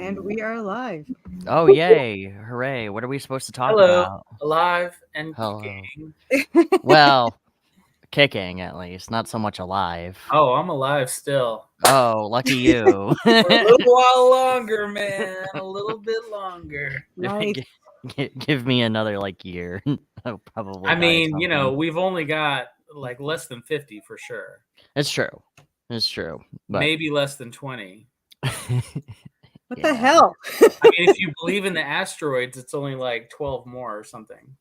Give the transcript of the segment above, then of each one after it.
And we are live. Oh, yay. Hooray. What are we supposed to talk Hello, about? alive and Hello. kicking. Well, kicking at least, not so much alive. Oh, I'm alive still. Oh, lucky you. For a little while longer, man. A little bit longer. Nice. Give me another year. I'll probably I die mean, of something. we've only got less than 50 for sure. It's true. It's true. But Maybe less than 20. What the hell? I mean, if you believe in the asteroids, it's only 12 more or something.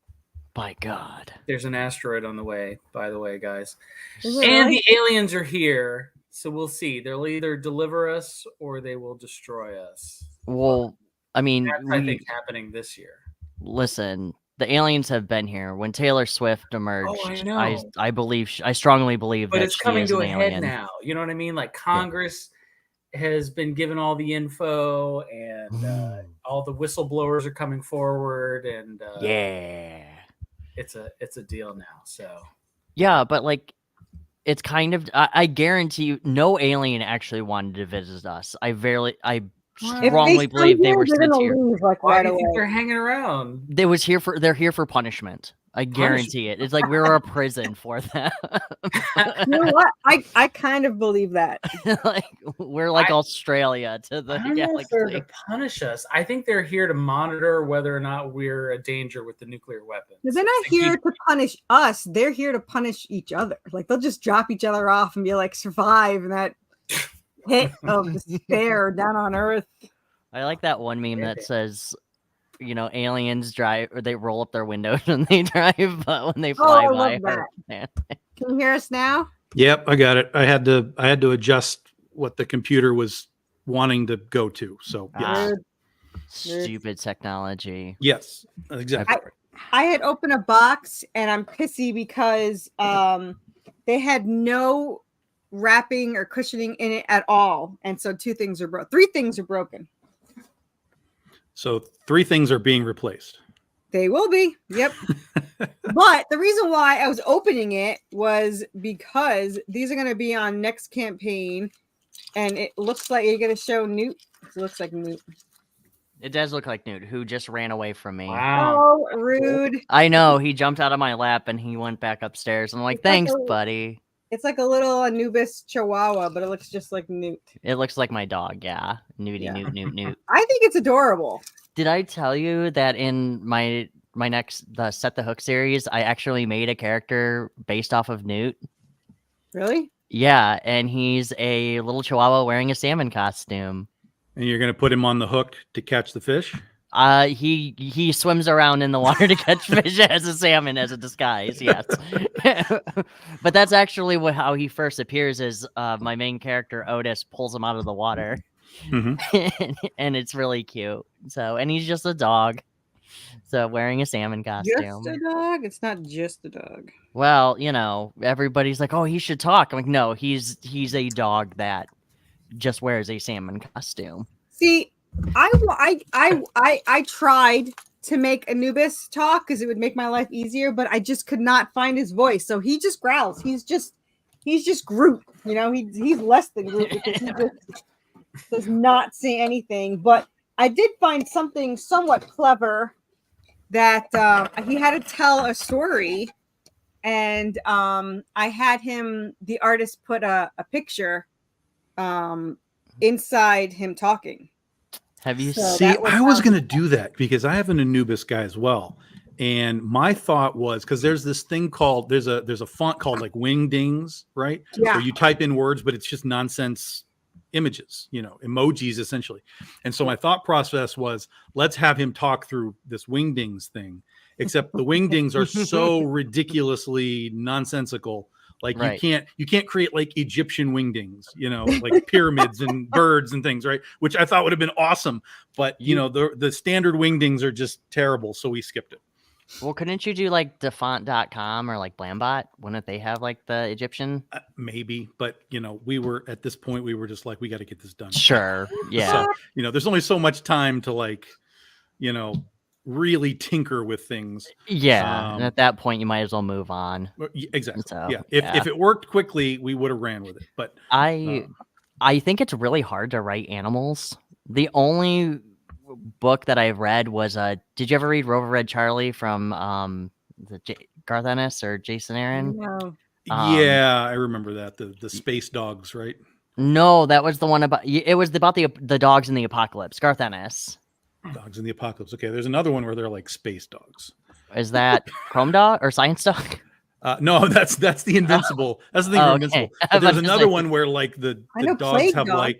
By God. There's an asteroid on the way, by the way, guys. Is it And really? the aliens are here. So we'll see. They'll either deliver us or they will destroy us. Well, I mean, That's, I think, happening this year. Listen, the aliens have been here. When Taylor Swift emerged, I know. I strongly believe But that it's she coming is to an a alien. head now. You know what I mean? Congress has been given all the info, and all the whistleblowers are coming forward, and it's a deal now. So yeah, but it's kind of I guarantee you, no alien actually wanted to visit us. I strongly believe they were sent here. why right do you away. think they're hanging around? They're here for punishment. I guarantee it. It's like we're a prison for them. You know what? I kind of believe that. We're like Australia to the I don't know if they're galaxy. to punish us. I think they're here to monitor whether or not we're a danger with the nuclear weapons. They're not here to punish us. They're here to punish each other. They'll just drop each other off and be like, survive in that pit of despair down on Earth. I like that one meme that says, aliens drive, or they roll up their windows when they drive, but when they fly by, Can you hear us now? Yep, I got it. I had to adjust what the computer was wanting to go to. So yes. Stupid technology. Yes, exactly. I had opened a box and I'm pissy because they had no wrapping or cushioning in it at all, and so three things are broken. So 3 things are being replaced. They will be. Yep. But the reason why I was opening it was because these are going to be on next campaign, and it looks like you're going to show Newt. It looks like Newt. It does look like Newt, who just ran away from me. Wow. Oh, rude. I know. He jumped out of my lap and he went back upstairs. I'm like, thanks, buddy. It's like a little Anubis Chihuahua, but it looks just like Newt. It looks like my dog, yeah. Newt. I think it's adorable. Did I tell you that in my next Set the Hook series, I actually made a character based off of Newt? Really? Yeah, and he's a little Chihuahua wearing a salmon costume. And you're going to put him on the hook to catch the fish? He swims around in the water to catch fish as a salmon as a disguise, yes. But that's actually how he first appears is my main character, Otis, pulls him out of the water. Mm-hmm. And it's really cute. So, and he's just a dog. So wearing a salmon costume. Just a dog? It's not just a dog. Well, everybody's like, oh, he should talk. I'm like, no, he's a dog that just wears a salmon costume. See, I tried to make Anubis talk because it would make my life easier, but I just could not find his voice. So he just growls. He's just Groot. He's less than Groot because he just does not say anything. But I did find something somewhat clever that he had to tell a story, and I had the artist put a picture inside him talking. Have you See, I was going to do that because I have an Anubis guy as well. And my thought was, because there's this thing called, there's a font called Wingdings, right? Yeah. Where you type in words, but it's just nonsense images, emojis essentially. And so my thought process was, let's have him talk through this Wingdings thing, except the Wingdings are so ridiculously nonsensical. Right. You can't create Egyptian wingdings, like pyramids and birds and things, right? Which I thought would have been awesome, but the standard wingdings are just terrible, so we skipped it. Well, couldn't you do defont.com or Blambot? Wouldn't they have the Egyptian? Maybe, but we were at this point, we were just we got to get this done. Sure, yeah. So there's only so much time to really tinker with things. Yeah, and at that point you might as well move on. Exactly. So, yeah. If it worked quickly, we would have ran with it. But I think it's really hard to write animals The only book that I've read was did you ever read Rover Red Charlie from Garth Ennis or Jason Aaron? No. Yeah, I remember that. The space dogs, right? No, that was the one about it was about the dogs in the apocalypse. Garth Ennis. Dogs in the Apocalypse. Okay, there's another one where they're like space dogs. Is that Chrome Dog or Science Dog? No, that's the Invincible. That's the thing for Invincible. Okay. But there's another one where like the know dogs Plague have Dog.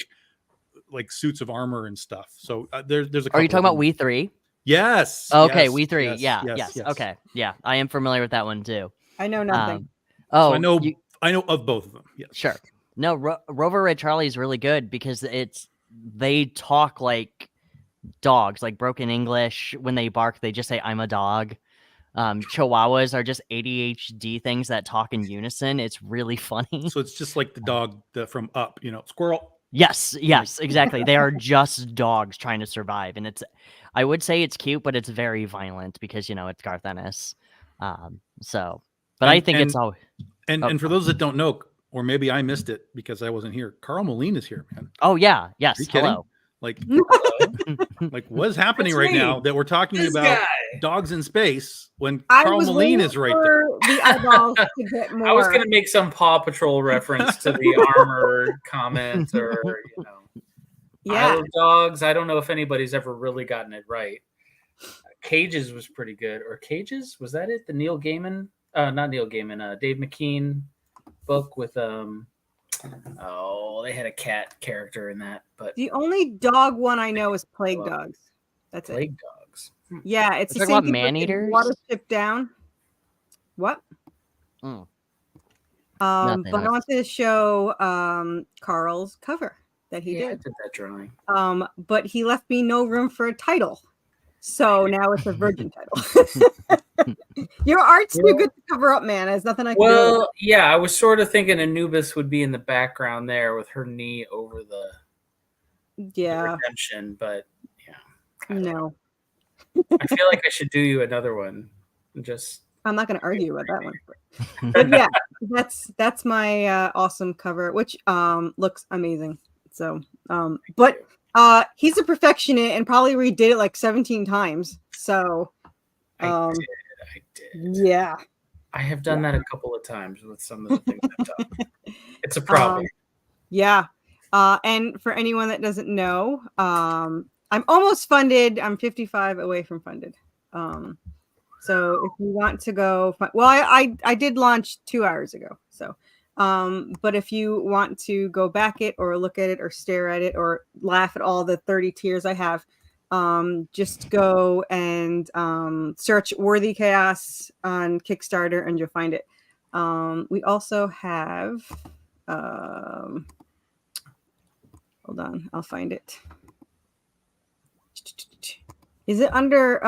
like suits of armor and stuff. So there's a couple Are you talking of about them. We Three? Yes. Okay, yes, We Three. yes, Yes. yes. Okay. Yeah, I am familiar with that one too. I know nothing. So I know of both of them. Yes. Sure. No, Rover Red Charlie is really good because they talk like dogs, like broken English. When they bark, they just say "I'm a dog." Chihuahuas are just ADHD things that talk in unison. It's really funny. So it's just like the dog from Up, squirrel. Yes, exactly. They are just dogs trying to survive, and I would say it's cute, but it's very violent because it's Garth Ennis. But I think it's all. And for those that don't know, or maybe I missed it because I wasn't here, Karl Moline is here, man. Oh yeah, yes. Are you kidding? Hello. Like what's happening That's right me. now that we're talking This about guy. dogs in space when I Karl was Moline waiting is right there? for the eyeballs to get more. I was going to make some Paw Patrol reference to the armor comment, or Yeah. Isle of Dogs. I don't know if anybody's ever really gotten it right. Cages was pretty good, or Cages, was that it? The Neil Gaiman, not Neil Gaiman, Dave McKean book with they had a cat character in that, but The only dog one I know is Plague Dogs. That's it. Plague Dogs. Yeah, it's We're the talking same about thing with the man-eaters? Watership Down. What? Mm. But Nothing. I wanted to show Carl's cover that he Yeah, I did. did that drawing. But he left me no room for a title. So now it's a virgin title. Your art's too good to cover up, man. There's nothing I can do. Well, yeah, I was sort of thinking Anubis would be in the background there with her knee over the Yeah. redemption, but yeah. No. I feel like I should do you another one. Just I'm not going to argue about that one. But yeah, that's my awesome cover, which looks amazing. So, but he's a perfectionist and probably redid it like 17 times. So, I did. yeah. I have done that a couple of times with some of the things I've done. It's a problem. Yeah. And for anyone that doesn't know, I'm almost funded. I'm 55 away from funded. So if you want to go, I did launch 2 hours ago. So, but if you want to go back it or look at it or stare at it or laugh at all the 30 tiers I have, just go and search Worthy Chaos on Kickstarter and you'll find it. We also have, hold on, I'll find it. Is it under,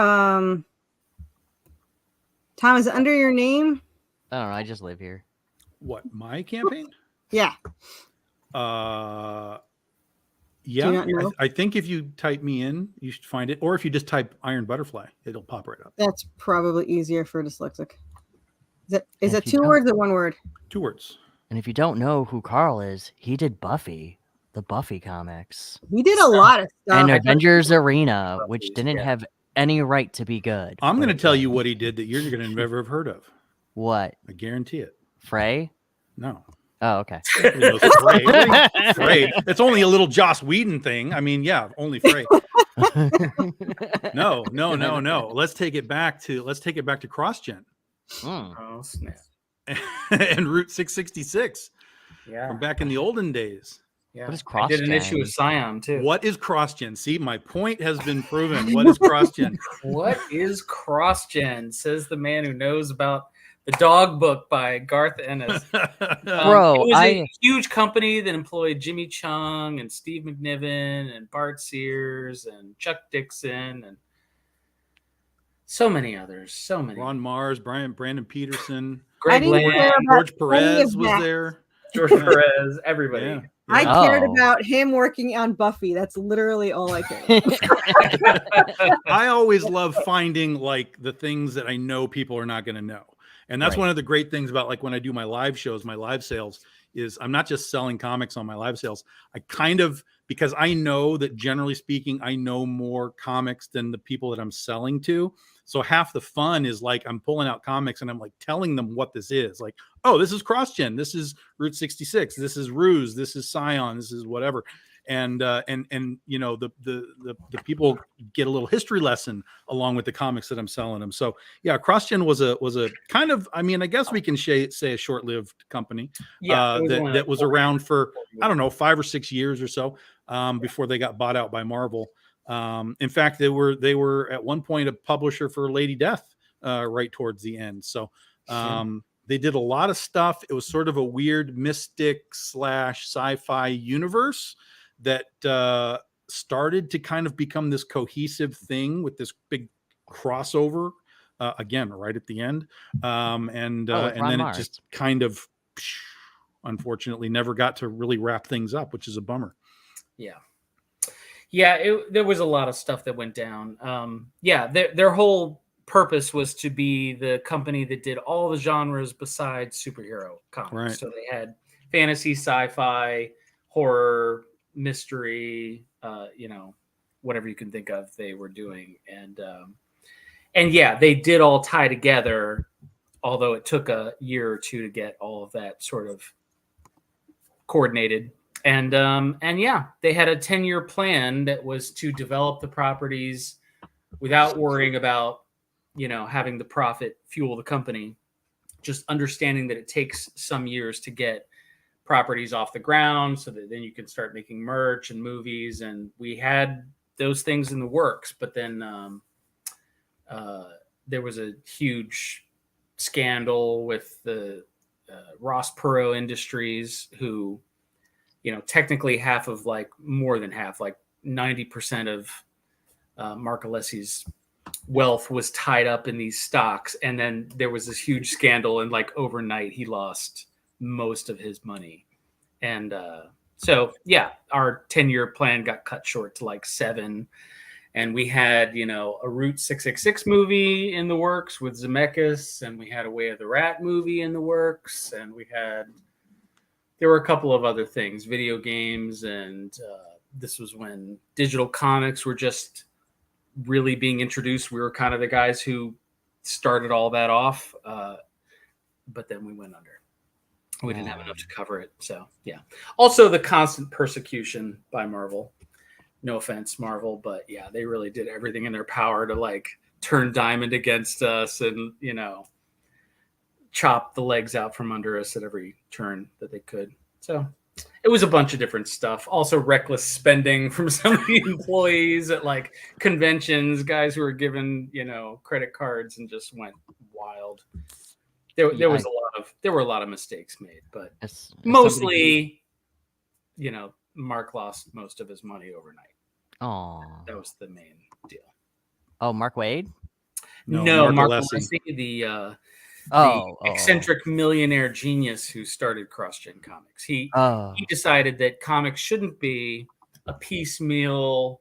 Tom, is it under your name? I don't know. I just live here. What, my campaign? Yeah. Yeah, know? I think if you type me in, you should find it. Or if you just type Iron Butterfly, it'll pop right up. That's probably easier for dyslexic. Is it If you 2 words or 1 word? 2 words. And if you don't know who Karl is, he did Buffy, the Buffy comics, We did a lot of stuff. and Avengers Arena, which Buffy's, didn't yeah. have any right to be good. I'm but going to it tell did. you what he did that you're going to never have heard of. What? I guarantee it. Fray? No. Oh, okay. Nobody knows Fray. Fray. It's only a little Joss Whedon thing. I mean, yeah, only Fray. No. Let's take it back to CrossGen Mm. Oh, snap. and Route 666 Yeah. from back in the olden days. Yeah. What is I did an CrossGen? issue with Scion, too. What is CrossGen? See, my point has been proven. What is CrossGen? What is CrossGen? Says the man who knows about the dog book by Garth Ennis. Bro, it was I- a huge company that employed Jimmy Chung and Steve McNiven and Bart Sears and Chuck Dixon and so many others. So many. Ron Mars, Brandon Peterson, Greg didn't care Land, about George Perez of was that. there. George Perez, everybody. Yeah. I Oh. cared about him working on Buffy. That's literally all I cared about. I always love finding like the things that I know people are not going to know. And that's Right. one of the great things about like when I do my live shows, my live sales is I'm not just selling comics on my live sales. I kind of because I know that generally speaking, I know more comics than the people that I'm selling to. So half the fun is like I'm pulling out comics and I'm like telling them what this is. Like, oh, this is CrossGen, this is Route 66, this is Ruse, this is Scion, this is whatever. And you know, the people get a little history lesson along with the comics that I'm selling them. So yeah, CrossGen was a kind of, I mean, I guess we can say a short-lived company that was around for, I don't know, 5 or 6 years or so before they got bought out by Marvel. In fact, they were at one point a publisher for Lady Death right towards the end. So they did a lot of stuff. It was sort of a weird mystic / sci-fi universe that started to kind of become this cohesive thing with this big crossover again right at the end. And then it just kind of unfortunately never got to really wrap things up, which is a bummer. There was a lot of stuff that went down. Their whole purpose was to be the company that did all the genres besides superhero comics. Right. So they had fantasy, sci-fi, horror, mystery, you know, whatever you can think of, they were doing. And yeah, they did all tie together, although it took a year or two to get all of that sort of coordinated. And yeah, they had a 10-year plan that was to develop the properties without worrying about, you know, having the profit fuel the company, just understanding that it takes some years to get properties off the ground so that then you can start making merch and movies. And we had those things in the works, but then there was a huge scandal with the Ross Perot Industries, who, you know, technically half of, like, more than half, like 90% of Mark Alessi's wealth was tied up in these stocks. And then there was this huge scandal, and like overnight he lost most of his money. And so yeah, our 10-year plan got cut short to like 7. And we had, you know, a Route 666 movie in the works with Zemeckis, and we had a Way of the Rat movie in the works, and there were a couple of other things, video games, and this was when digital comics were just really being introduced. We were kind of the guys who started all that off, but then we went under. We didn't have enough to cover it. So yeah. Also the constant persecution by Marvel. No offense, Marvel, but yeah, they really did everything in their power to like turn Diamond against us and, you know, chop the legs out from under us at every turn that they could. So it was a bunch of different stuff. Also reckless spending from some of the employees at like conventions, guys who were given, you know, credit cards and just went wild. There were a lot of mistakes made, but mostly, you know, Mark lost most of his money overnight. Oh, that was the main deal. Oh, Mark Waid? No, Mark Alessi, the eccentric millionaire genius who started CrossGen Comics. He decided that comics shouldn't be a piecemeal,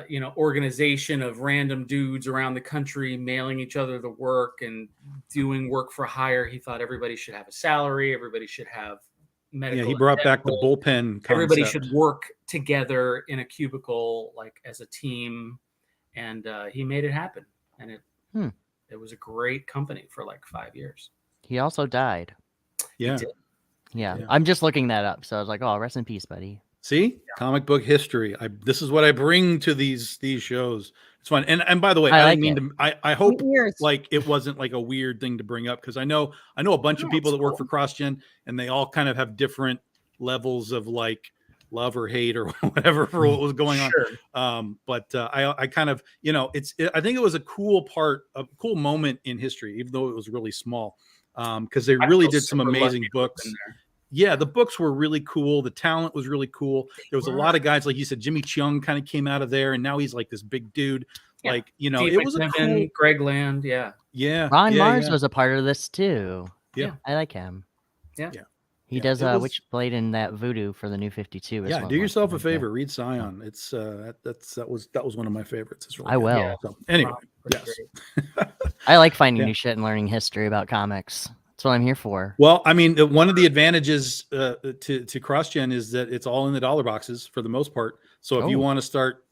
you know, organization of random dudes around the country mailing each other the work and doing work for hire. He thought everybody should have a salary. Everybody should have medical. Yeah, he brought back the bullpen concept. Everybody should work together in a cubicle, like as a team. And he made it happen. And it was a great company for like 5 years. He also died. Yeah. Yeah. I'm just looking that up. So I was like, oh, rest in peace, buddy. See, comic book history. This is what I bring to these shows. It's fun. And by the way, I hope like it wasn't like a weird thing to bring up, because I know a bunch of people that work for CrossGen, and they all kind of have different levels of like love or hate or whatever for what was going on. But I kind of, you know, I think it was a cool moment in history, even though it was really small, because they really did some amazing books. Yeah, the books were really cool. The talent was really cool. There was a lot of guys, like you said, Jimmy Cheung kind of came out of there, and now he's like this big dude. Yeah. Like, you know, it was a cool... Greg Land, yeah. Ron Mars was a part of this too. Yeah, I like him. Yeah. He does Witchblade in that Voodoo for the New 52. Yeah, do yourself a favor, read Scion. It's that was one of my favorites. It's really I will. Yeah. So, anyway, yes. I like finding new shit and learning history about comics. That's what I'm here for. Well, I mean, one of the advantages to CrossGen is that it's all in the dollar boxes for the most part. So if you want to start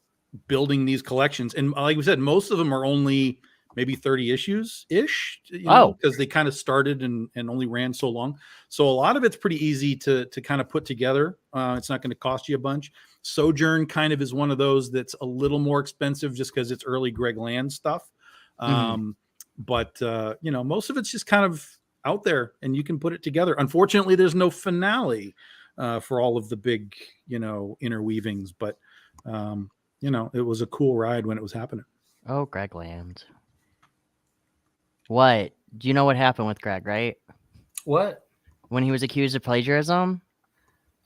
building these collections, and like we said, most of them are only maybe 30 issues ish, because they kind of started and only ran so long. So a lot of it's pretty easy to kind of put together. It's not going to cost you a bunch. Sojourn kind of is one of those that's a little more expensive just because it's early Greg Land stuff. But most of it's just kind of out there and you can put it together. Unfortunately, there's no finale for all of the big, interweavings, but it was a cool ride when it was happening. Oh, Greg Land. What? Do you know what happened with Greg, right? What? When he was accused of plagiarism?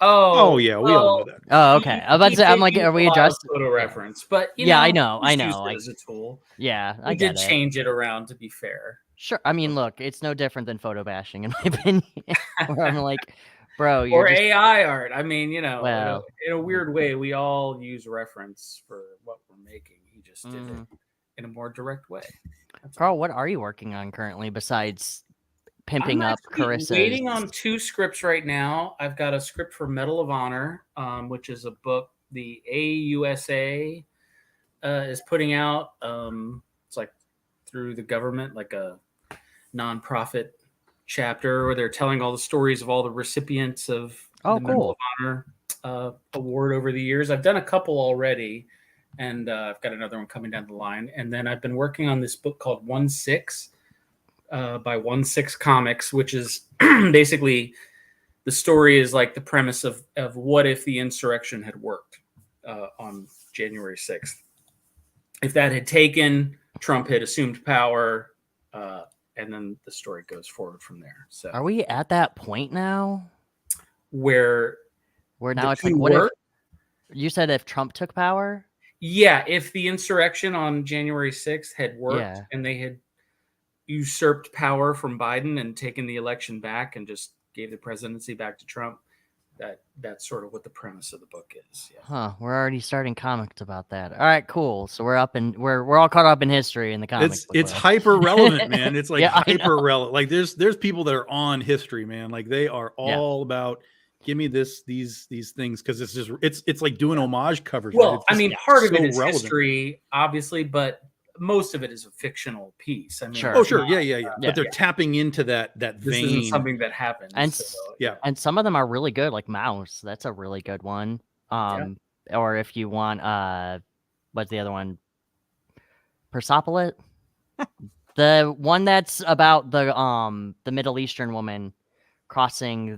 Oh yeah, we all know that. Oh, okay. I'm like, are we addressed? Photo reference, but I know. As a tool. Yeah, I did change it around to be fair. Sure. I mean, look, it's no different than photo bashing in my opinion. Where I'm like, bro, or AI art. I mean, in well, a weird way, we all use reference for what we're making. He just did it in a more direct way. Carl, what are you working on currently besides pimping up Carissa's? Waiting on 2 scripts right now. I've got a script for Medal of Honor, which is a book the AUSA is putting out. It's like through the government, like a nonprofit chapter where they're telling all the stories of all the recipients of the Medal of Honor award over the years. I've done a couple already, and I've got another one coming down the line. And then I've been working on this book called 1/6 by 1/6 Comics, which is basically the story is like the premise of what if the insurrection had worked on January 6th. If that had taken, Trump had assumed power, and then the story goes forward from there. So are we at that point now? Where now it's like, what if you said if Trump took power? Yeah, if the insurrection on January 6th had worked and they had usurped power from Biden and taken the election back and just gave the presidency back to Trump, that's sort of what the premise of the book is. Yeah. Huh. We're already starting comics about that. All right, cool. So we're all caught up in history in the comics. It's hyper relevant, man. It's like hyper relevant. Like there's people that are on history, man. Like they are all about give me these things because it's like doing homage covers. Well, right? I mean, part of it is history, obviously, but most of it is a fictional piece. I mean, sure. Oh, sure, yeah. But they're tapping into that this vein. isn't something that happened. And and some of them are really good, like Mouse. That's a really good one. Or if you want, what's the other one? Persepolis. The one that's about the Middle Eastern woman crossing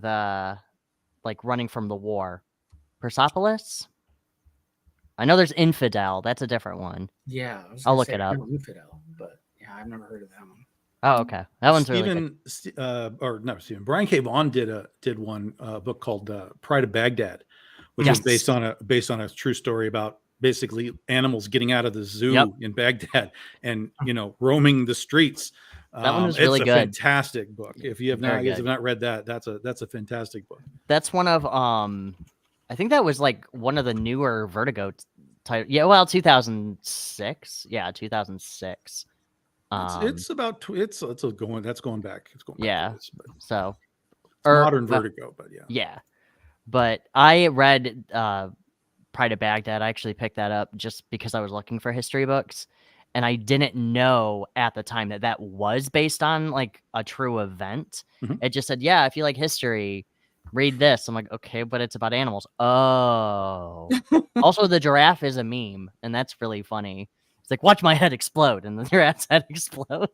running from the war. Persepolis? I know there's Infidel. That's a different one. Yeah. I'll look it up. Infidel, but yeah, I've never heard of that one. Oh, okay. That one's really good. Brian K. Vaughan did one book called Pride of Baghdad, which is based on a true story about basically animals getting out of the zoo in Baghdad and roaming the streets. That one was really good. It's a fantastic book. If you have not read that, that's a fantastic book. That's one of I think that was like one of the newer Vertigo titles. Yeah, well, 2006. Yeah, 2006. It's going back. It's going back. So modern Vertigo, but yeah. Yeah. But I read Pride of Baghdad. I actually picked that up just because I was looking for history books. And I didn't know at the time that was based on like a true event. Mm-hmm. It just said, yeah, if you like history, read this. I'm like, okay, but it's about animals. Oh. Also, the giraffe is a meme, and that's really funny. It's like, watch my head explode, and the giraffe's head explodes.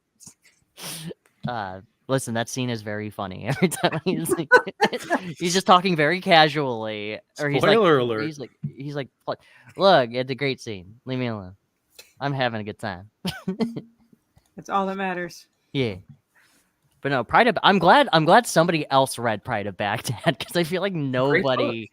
Listen, that scene is very funny. Every time he's just talking very casually. Or Spoiler alert. He's like, look, it's a great scene. Leave me alone. I'm having a good time. That's all that matters. Yeah. But no, I'm glad somebody else read Pride of Baghdad because I feel like nobody,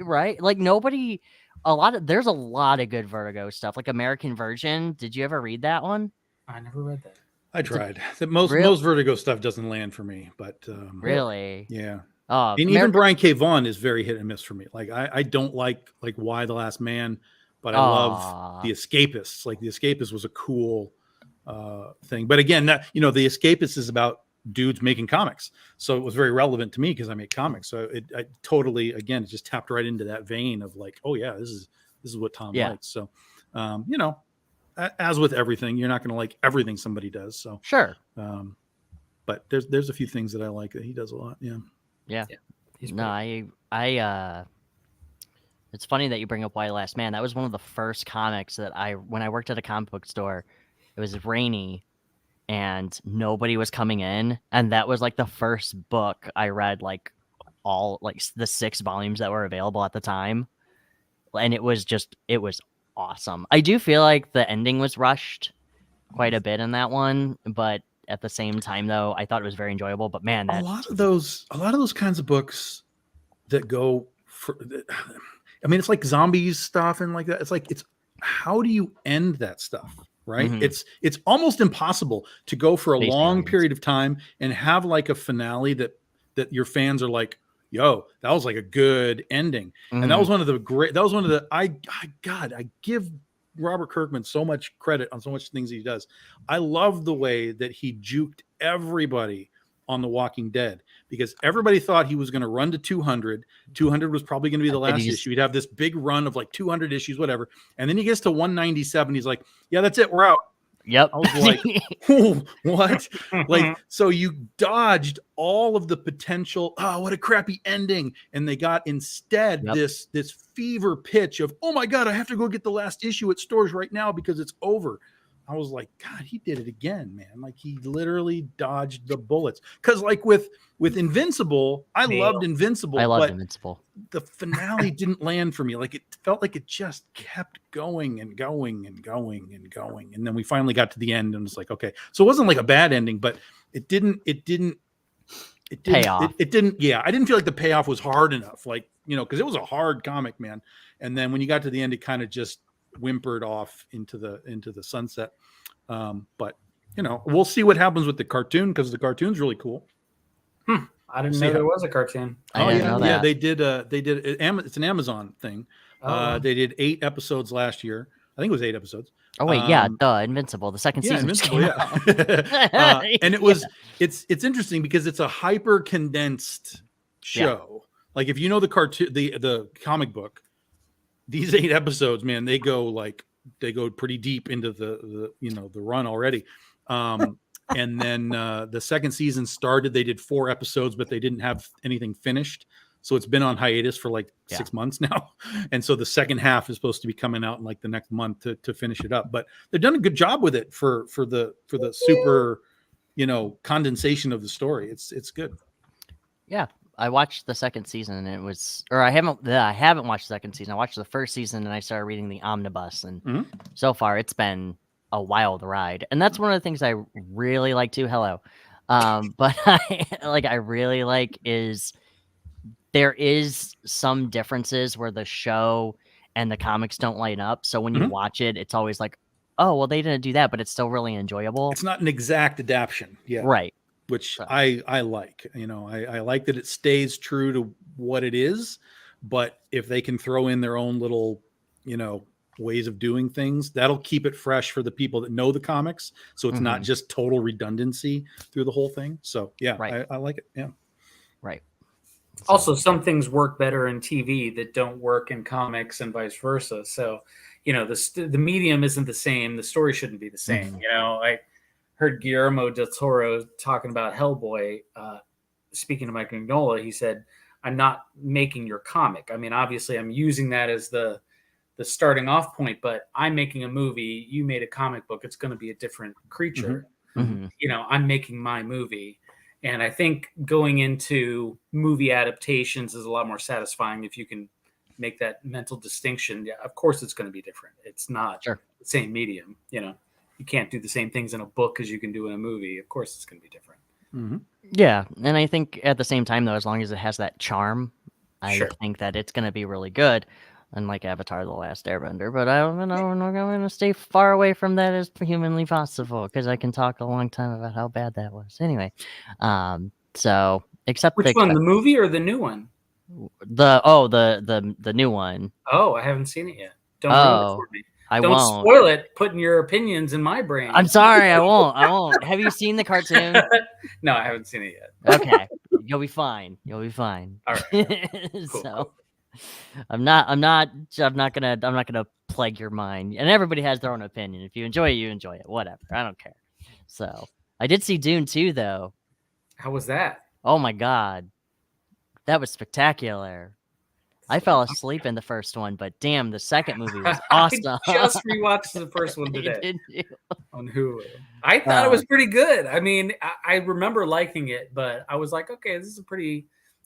right? Like nobody. There's a lot of good Vertigo stuff. Like American Virgin. Did you ever read that one? I never read that. I tried. Most Vertigo stuff doesn't land for me, but really, yeah. And even Brian K. Vaughan is very hit and miss for me. Like I don't like Why the Last Man, but I love The Escapists. Like The Escapists was a cool thing. But again, that The Escapists is about dudes making comics. So it was very relevant to me because I make comics. So I totally, again, it just tapped right into that vein of like, oh yeah, this is what Tom likes. So, you know, as with everything, you're not going to like everything somebody does. So Sure. But there's a few things that I like that he does a lot. Yeah. Yeah. He's No, I it's funny that you bring up Why Last Man. That was one of the first comics that when I worked at a comic book store, it was rainy and nobody was coming in. And that was like the first book I read, like all like the 6 volumes that were available at the time. And it was awesome. I do feel like the ending was rushed quite a bit in that one, but at the same time though, I thought it was very enjoyable. But man, a lot of those kinds of books that go for, I mean, it's like zombies stuff and like that. It's like, how do you end that stuff? Right. Mhm. It's almost impossible to go for a Space long aliens. period of time and have like a finale that your fans are like, yo, that was like a good ending. And that was one of the I give Robert Kirkman so much credit on so much things he does. I love the way that he juked everybody on The Walking Dead because everybody thought he was going to run to 200. 200 was probably going to be the last issue. He'd have this big run of like 200 issues, whatever. And then he gets to 197. He's like, yeah, that's it. We're out. Yep. I was like, oh, what? Like, so you dodged all of the potential. Oh, what a crappy ending. And they got instead this fever pitch of, oh my God, I have to go get the last issue at stores right now because it's over. I was like, God, he did it again, man. Like he literally dodged the bullets. Cause like with Invincible, I loved Invincible. I loved Invincible. The finale didn't land for me. Like it felt like it just kept going and going and going and going. And then we finally got to the end and it's like, okay. So it wasn't like a bad ending, but it didn't pay off. It didn't. Yeah. I didn't feel like the payoff was hard enough. Like, you know, cause it was a hard comic, man. And then when you got to the end, it kind of just whimpered off into the sunset. But you know, we'll see what happens with the cartoon because the cartoon's really cool. I didn't know there was a cartoon. I didn't know that. Yeah, they did it's an Amazon thing. They did 8 episodes last year. I think it was 8 episodes. Oh wait, Invincible. The second season. Invincible, and it's interesting because it's a hyper condensed show. Like if you know the cartoon, the comic book, these 8 episodes, man, they go pretty deep into the run already. And then the second season started, they did 4 episodes, but they didn't have anything finished. So it's been on hiatus for like 6 months now. And so the second half is supposed to be coming out in like the next month to finish it up. But they've done a good job with it for the super, condensation of the story. It's good. Yeah. I watched the second season and I haven't watched the second season. I watched the first season and I started reading the omnibus and so far it's been a wild ride. And that's one of the things I really like too. Hello. But I really like is there is some differences where the show and the comics don't line up. So when you watch it, it's always like, oh, well, they didn't do that, but it's still really enjoyable. It's not an exact adaptation. Yeah. Right. Which I like, I like that it stays true to what it is, but if they can throw in their own little, ways of doing things, that'll keep it fresh for the people that know the comics. So it's not just total redundancy through the whole thing. So yeah, I like it. Yeah. Right. Also, some things work better in TV that don't work in comics and vice versa. So, the medium isn't the same. The story shouldn't be the same. I heard Guillermo del Toro talking about Hellboy. Speaking to Mike Mignola, he said, "I'm not making your comic. I mean, obviously, I'm using that as the starting off point, but I'm making a movie. You made a comic book. It's going to be a different creature. I'm making my movie." And I think going into movie adaptations is a lot more satisfying if you can make that mental distinction. Yeah, of course it's going to be different. It's not the same medium. You can't do the same things in a book as you can do in a movie. Of course it's going to be different. Yeah. And I think at the same time, though, as long as it has that charm, I think that it's going to be really good. Unlike Avatar: The Last Airbender, but I don't know. I'm going to stay far away from that as humanly possible because I can talk a long time about how bad that was. Anyway, so except which one, the movie or the new one? The new one. Oh, I haven't seen it yet. Don't ruin it for me. I Don't won't. spoil it, putting your opinions in my brain. I'm sorry, I won't. Have you seen the cartoon? No, I haven't seen it yet. Okay, you'll be fine. You'll be fine. All right. Cool, So, cool. I'm not gonna plague your mind. And everybody has their own opinion. If you enjoy it, you enjoy it. Whatever. I don't care. So, I did see Dune 2 though. How was that? Oh my god, that was spectacular. I fell asleep in the first one, but damn, the second movie was awesome. I just rewatched the first one today Did you? on Hulu. I thought it was pretty good. I mean, I remember liking it, but I was like, okay, this is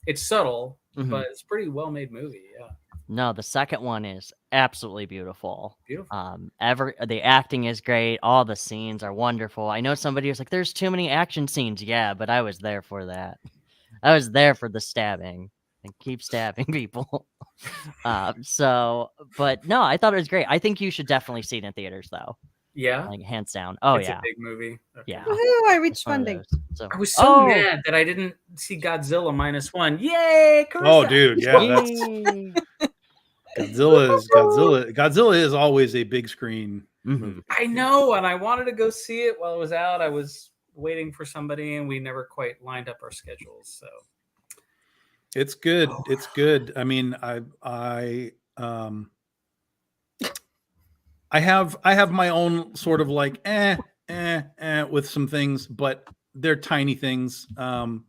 it's subtle, but it's a pretty well-made movie. Yeah. No, the second one is absolutely beautiful. Beautiful. The acting is great. All the scenes are wonderful. I know somebody was like, "There's too many action scenes." Yeah, but I was there for that. I was there for the stabbing and keep stabbing people. But no, I thought it was great. I think you should definitely see it in theaters, though. Yeah. Like hands down. Oh It's yeah, a big movie. Okay. yeah. Woohoo, I reached One of funding. those. So, I was so mad that I didn't see Godzilla -1. Yay! Carissa! Oh, dude, yeah, that's Yay. Godzilla is always a big screen movie. I know, and I wanted to go see it while it was out. I was waiting for somebody, and we never quite lined up our schedules. So It's good. It's good. I mean, I have my own sort of like with some things, but they're tiny things. But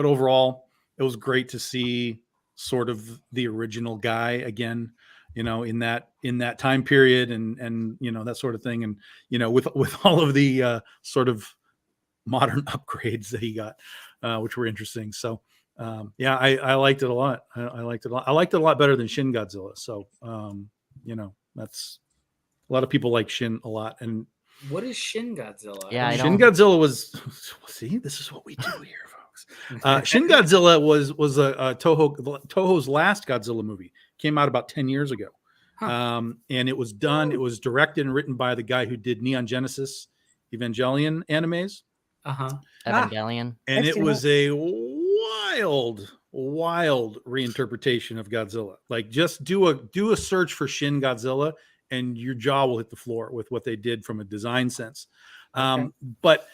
overall, it was great to see sort of the original guy again, you know, in that time period and you know, that sort of thing. And, you know, with all of the sort of modern upgrades that he got, which were interesting. So yeah, I liked it a lot. I liked it a lot. I liked it a lot better than Shin Godzilla. So you know, that's a lot of people like Shin a lot. And what is Shin Godzilla? Yeah, I Shin don't. Godzilla was, see, this is what we do here, folks. Shin Godzilla was a Toho's last Godzilla movie. Came out about 10 years ago. Huh. And it was directed and written by the guy who did Neon Genesis Evangelion animes. Evangelion. And I've it seen was a wild reinterpretation of Godzilla. Like, just do a search for Shin Godzilla and your jaw will hit the floor with what they did from a design sense. But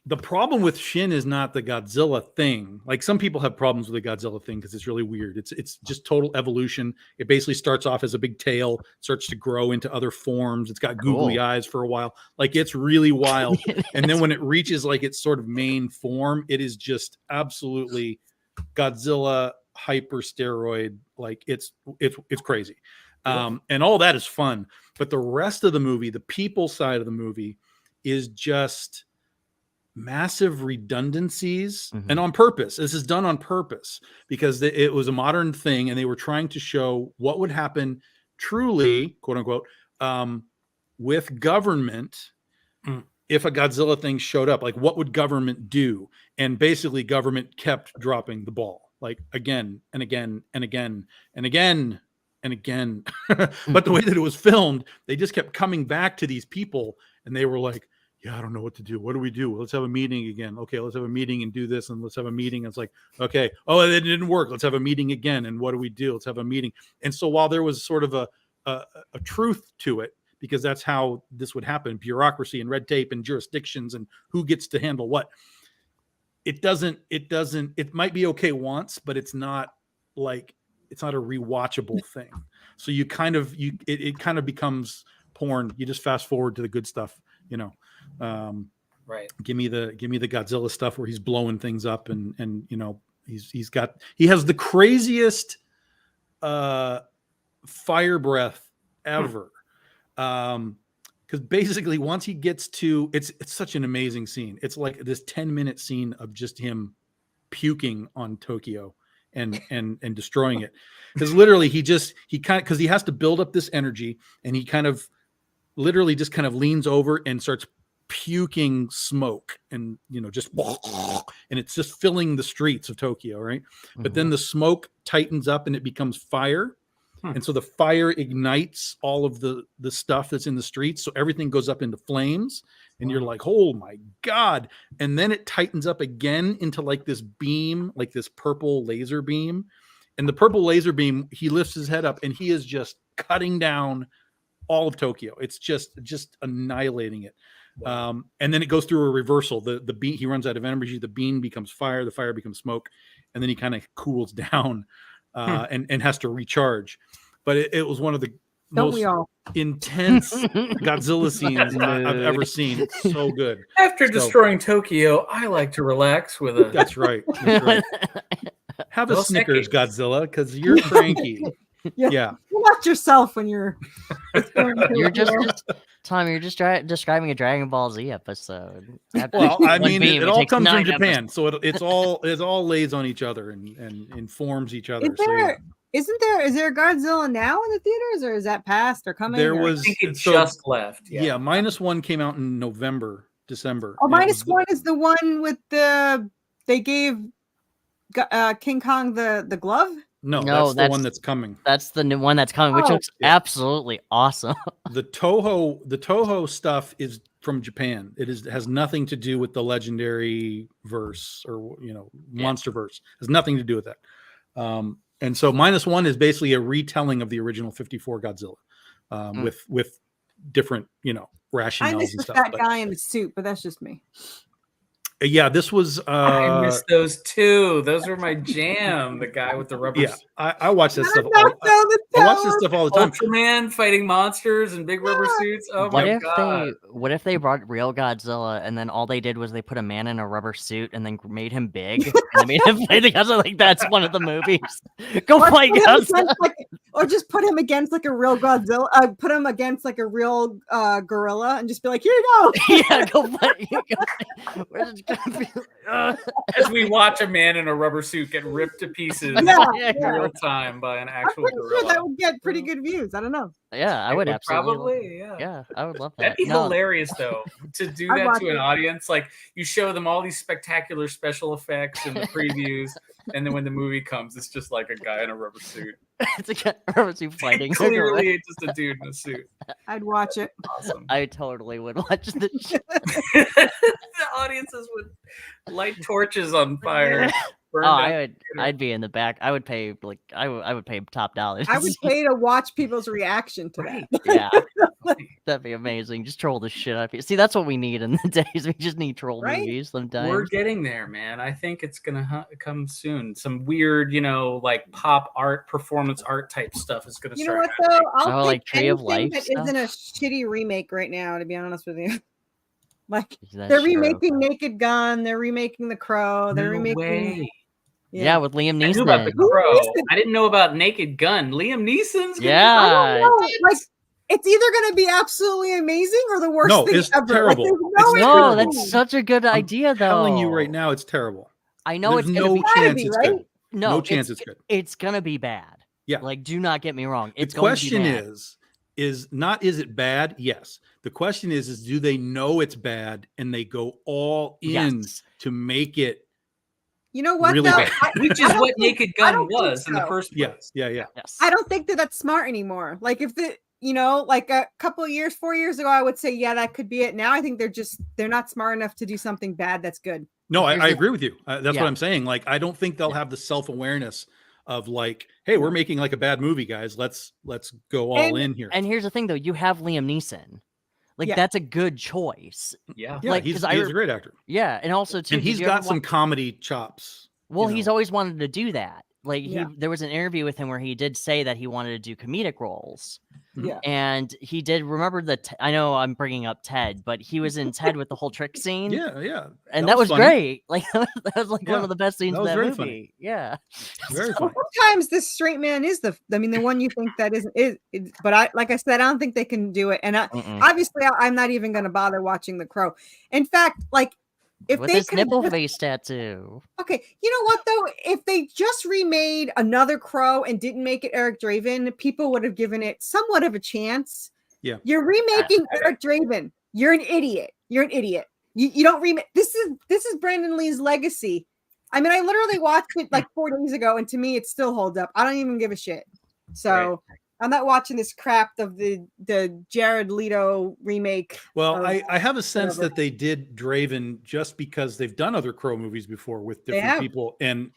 the problem with Shin is not the Godzilla thing. Like, some people have problems with the Godzilla thing because it's really weird. It's just total evolution. It basically starts off as a big tail, starts to grow into other forms. It's got googly eyes for a while. Like, it's really wild. And then when it reaches like its sort of main form, it is just absolutely Godzilla hyper steroid. Like, it's crazy. And all that is fun. But the rest of the movie, the people side of the movie, is just massive redundancies, and on purpose. This is done on purpose because it was a modern thing, and they were trying to show what would happen truly, quote unquote, with government if a Godzilla thing showed up. Like, what would government do? And basically, government kept dropping the ball, like again and again and again and again and again. But the way that it was filmed, they just kept coming back to these people, and they were like, yeah, I don't know what to do. What do we do? Let's have a meeting again. Okay, let's have a meeting and do this, and let's have a meeting. And it's like, okay, oh, it didn't work. Let's have a meeting again. And what do we do? Let's have a meeting. And so while there was sort of a truth to it, because that's how this would happen, bureaucracy and red tape and jurisdictions and who gets to handle what, it might be okay once, but it's not a rewatchable thing. So it kind of becomes porn. You just fast forward to the good stuff, you know. Right. Give me the Godzilla stuff where he's blowing things up and you know, he has the craziest fire breath ever. Because basically once he gets to it's such an amazing scene. It's like this 10-minute scene of just him puking on Tokyo and destroying it. Because literally because he has to build up this energy, and he kind of literally just kind of leans over and starts puking smoke, and you know, just and it's just filling the streets of Tokyo, right? But then the smoke tightens up and it becomes fire, and so the fire ignites all of the stuff that's in the streets, so everything goes up into flames, and you're like, oh my god. And then it tightens up again into like this beam, like this purple laser beam, And the purple laser beam, he lifts his head up and he is just cutting down all of Tokyo. It's just annihilating it. Wow. And then it goes through a reversal. The beam, he runs out of energy. The beam becomes fire. The fire becomes smoke, and then he kind of cools down and has to recharge. But it was one of the most intense Godzilla scenes I've ever seen. It's so good. After destroying Tokyo, I like to relax with a. That's right. That's right. Have a Snickers, Godzilla, because you're cranky. Yeah. You're not yourself when you're. You're just Tom. You're just describing a Dragon Ball Z episode. Well, I mean, it all comes from Japan, episodes. so it all lays on each other and informs each other. Is there a Godzilla now in the theaters, or is that past or coming? There I was. think it just left. Yeah, -1 came out in December. Oh, -1 is the one with they gave King Kong the glove. No, that's the one that's coming. That's the new one that's coming, which looks absolutely awesome. The Toho stuff is from Japan. It has nothing to do with the legendary verse or monster verse. It has nothing to do with that. And so -1 is basically a retelling of the original 54 Godzilla, with different rationales I miss and the stuff. fat guy in the suit, but that's just me. Yeah, this was. I missed those too. Those were my jam. The guy with the rubber. Yeah, I watch that stuff. I watch this stuff all the time. Ultraman fighting monsters in big rubber suits. Oh my god! What if they brought real Godzilla and then all they did was they put a man in a rubber suit and then made him big and they made him play the Godzilla? Like that's one of the movies. Go fight Godzilla. Or just put him against like a real Godzilla. Put him against like a real gorilla and just be like, here you go. Yeah, go fight. As we watch a man in a rubber suit get ripped to pieces in real time by an actual gorilla. Sure that would get pretty good views. I don't know. Yeah, I would absolutely. Yeah, I would love that. That'd be hilarious though to do that to an audience. Like you show them all these spectacular special effects in the previews, and then when the movie comes, it's just like a guy in a rubber suit. It's a guy in a rubber suit fighting. Clearly, it's just a dude in a suit. I'd watch it. Awesome. I totally would watch this. The audiences would light torches on fire. I'd be in the back. I would pay I would pay top dollar. I would pay to watch people's reaction to that. Yeah, that'd be amazing. Just troll the shit out of you. See, that's what we need in the days. We just need troll movies sometimes. We're getting there, man. I think it's gonna come soon. Some weird, like pop art, performance art type stuff is gonna start. You know what though? I'll like Tree of Life that stuff? isn't a shitty remake right now. To be honest with you. Like That's they're true. remaking Naked Gun, they're remaking The Crow, they're remaking. Yeah, with Liam Neeson. I knew about The Crow. I didn't know about Naked Gun. Liam Neeson's. Yeah. Like it's either going to be absolutely amazing or the worst thing it's ever. terrible. Like, no, that's such a good idea, though. I'm telling you right now, it's terrible. I know There's it's no chance it's right? good. No chance it's good. It's gonna be bad. Yeah. Like, do not get me wrong. It's the question going to be bad. is not is it bad? Yes. The question is do they know it's bad and they go all in to make it? You know what? Really though? Which is what Naked Gun was in the first place. Yeah. Yes. I don't think that's smart anymore. Like if like a couple of years, 4 years ago, I would say, yeah, that could be it. Now I think they're not smart enough to do something bad that's good. No, I agree with you. That's what I'm saying. Like, I don't think they'll have the self-awareness of like, hey, we're making like a bad movie, guys. Let's go all in here. And here's the thing, though. You have Liam Neeson. Like, that's a good choice. Yeah. Like, he's a great actor. Yeah. And also, too. And he's got some comedy chops. Well, he's always wanted to do that. Like, there was an interview with him where he did say that he wanted to do comedic roles. Yeah. And he did remember I know I'm bringing up Ted, but he was in Ted with the whole trick scene. Yeah. And that was great. Like that was like one of the best scenes in that movie. Funny. Yeah. Very funny. Sometimes this straight man is the one you think that is but like I said, I don't think they can do it. And obviously I'm not even going to bother watching The Crow. In fact, like if with they his nipple face tattoo. Okay, you know what though? If they just remade another Crow and didn't make it Eric Draven, people would have given it somewhat of a chance. Yeah, you're remaking Eric Draven. You're an idiot. You're an idiot. You don't remake. This is Brandon Lee's legacy. I mean, I literally watched it like 4 days ago, and to me, it still holds up. I don't even give a shit. So. Right. I'm not watching this crap of the Jared Leto remake. Well, I have a sense that they did Draven just because they've done other Crow movies before with different people, and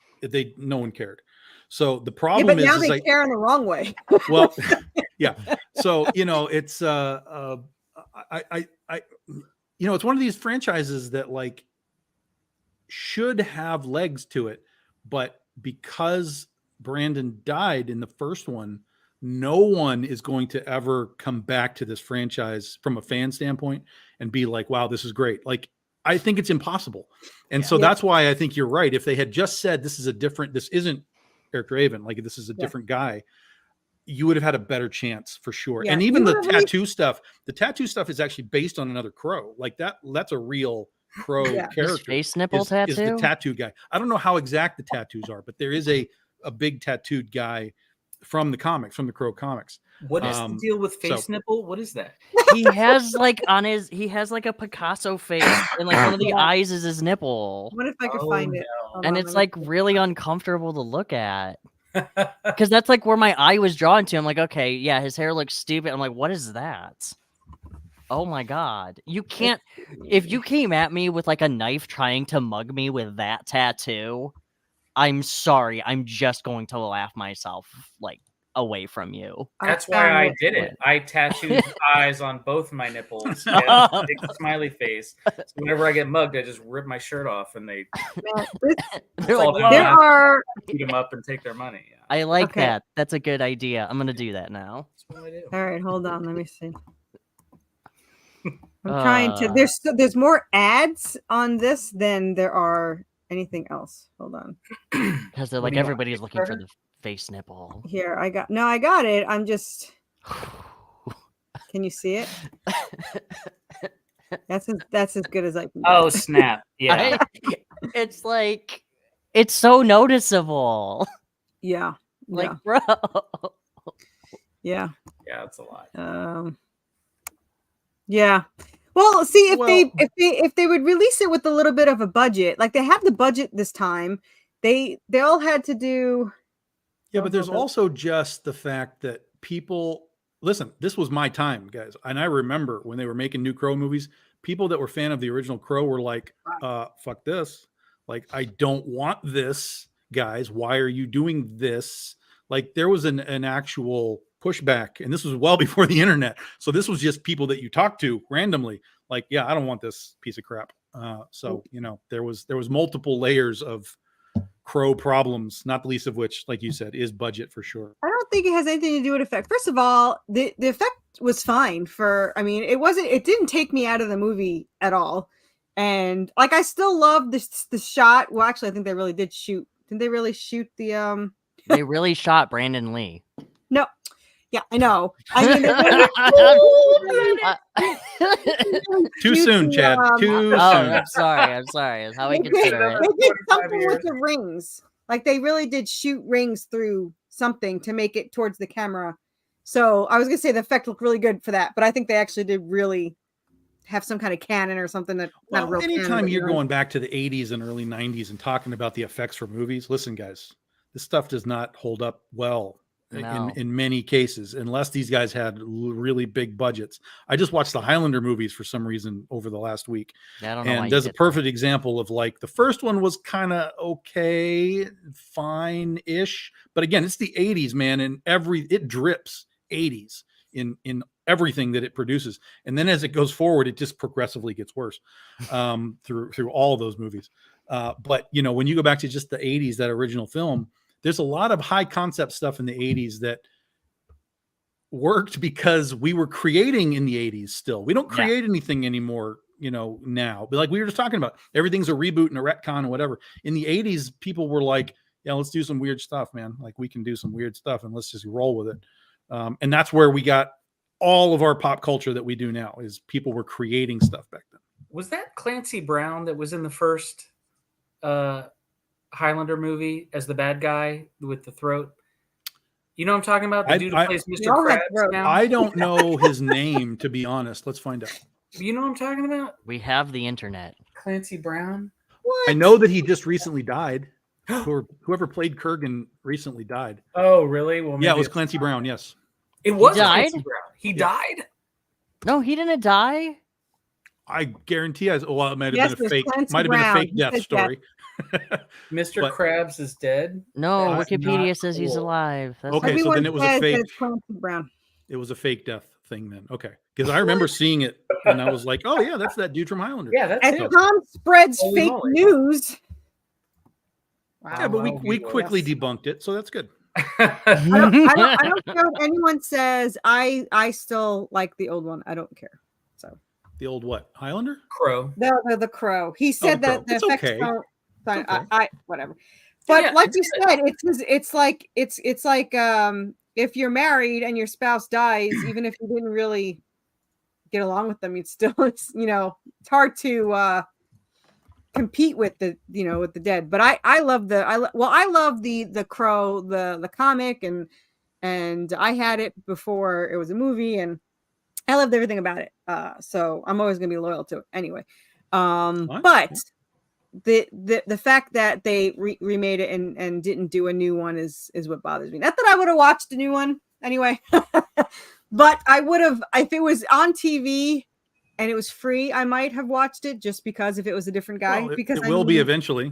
no one cared. So the Yeah, problem but is, now is they care in the wrong way. well, yeah. So it's it's one of these franchises that like should have legs to it, but because Brandon died in the first one, no one is going to ever come back to this franchise from a fan standpoint and be like, wow, this is great. Like, I think it's impossible. And so that's why I think you're right. If they had just said, this isn't Eric Draven, like this is a different guy, you would have had a better chance for sure. Yeah, and even the tattoo stuff is actually based on another Crow. Like that's a real Crow character. His face nipple tattoo? Is the tattoo guy. I don't know how exact the tattoos are, but there is a big tattooed guy from the comics, from the Crow comics. What is the deal with face nipple? What is that? He has like a Picasso face, and like one of the eyes is his nipple. What if I could find it? And it's like really uncomfortable to look at. Because that's like where my eye was drawn to. I'm like, okay, yeah, his hair looks stupid. I'm like, what is that? Oh my god. You can't, if you came at me with like a knife trying to mug me with that tattoo, I'm sorry, I'm just going to laugh myself like away from you. That's why I did it. I tattooed eyes on both my nipples and a big smiley face. So whenever I get mugged, I just rip my shirt off and they fall down, beat them up and take their money. Yeah. I like that. That's a good idea. I'm gonna do that now. That's what I do. All right, hold on. Let me see. I'm trying to. There's more ads on this than there are anything else. Hold on. Because they're like everybody's looking for the face nipple. Here, I got it. I'm just. Can you see it? That's as good as I can. Oh snap! Yeah, it's like it's so noticeable. Yeah. Like, bro. Yeah. Yeah, it's a lot. Yeah. Well, see if they would release it with a little bit of a budget, like they have the budget this time, they all had to do. Yeah, but there's also just the fact that people listen. This was my time, guys, and I remember when they were making new Crow movies. People that were fan of the original Crow were like, "Fuck this! Like, I don't want this, guys. Why are you doing this?" Like, there was an actual pushback, and this was well before the internet. So this was just people that you talk to randomly, like, yeah, I don't want this piece of crap. So there was multiple layers of Crow problems, not the least of which, like you said, is budget for sure. I don't think it has anything to do with effect. First of all, the effect was fine it didn't take me out of the movie at all. And like, I still love the shot. Well, actually, I think they really did shoot. Didn't they really shoot the They really shot Brandon Lee. No. Yeah, I know. I mean, too soon, Chad. Too soon. I'm sorry. That's how I consider it. They did something with the rings. Like, they really did shoot rings through something to make it towards the camera. So I was gonna say the effect looked really good for that, but I think they actually did really have some kind of cannon or something that. Well, not a real anytime cannon, you're going back to the 80s and early 90s and talking about the effects for movies, listen, guys, this stuff does not hold up well. No. In many cases, unless these guys had really big budgets. I just watched the Highlander movies for some reason over the last week. I don't know. And there's a perfect example of, like, the first one was kind of okay, fine-ish. But again, it's the 80s, man, and it drips 80s in everything that it produces. And then as it goes forward, it just progressively gets worse through all of those movies. But, when you go back to just the 80s, that original film, there's a lot of high concept stuff in the 80s that worked because we were creating in the 80s still. We don't create anything anymore, now. But like we were just talking about, everything's a reboot and a retcon and whatever. In the 80s, people were like, yeah, let's do some weird stuff, man. Like, we can do some weird stuff and let's just roll with it. And that's where we got all of our pop culture that we do now, is people were creating stuff back then. Was that Clancy Brown that was in the first Highlander movie as the bad guy with the throat? You know what I'm talking about? The dude who plays Mr. Krabs now? I don't know his name, to be honest. Let's find out. You know what I'm talking about? We have the internet. Clancy Brown? What? I know that he just recently died. Whoever played Kurgan recently died. Oh, really? Well, yeah, it was Clancy Brown, yes. It was Clancy Brown. He died? No, he didn't die. I guarantee it might have been a fake death story. Mr. But- Krabs is dead. No, That's Wikipedia not says he's cool. alive. That's Okay, not- so then Everyone it was a says that fake. it's Clancy Brown. It was a fake death thing then. Okay, because I remember seeing it and I was like, oh yeah, that's that dude from Highlander. Yeah, that's As it. Tom spreads Holy fake moly. news. Wow. Yeah, but Wow, we wow, quickly yes. debunked it, so that's good. I don't care what anyone says. I still like the old one. I don't care. So The old what? Highlander? Crow. the Crow. He said The that Crow. the It's effects okay. don't. It's okay. I whatever. But Yeah, like you said, it's like if you're married and your spouse dies, even if you didn't really get along with them, it's still it's hard to compete with the with the dead. But I love the Crow, the comic, and I had it before it was a movie, and I loved everything about it. So I'm always gonna be loyal to it anyway. But the fact that they remade it and didn't do a new one is what bothers me. Not that I would have watched a new one anyway, but I would have if it was on TV and it was free. I might have watched it just because if it was a different guy. Well, because it will be eventually.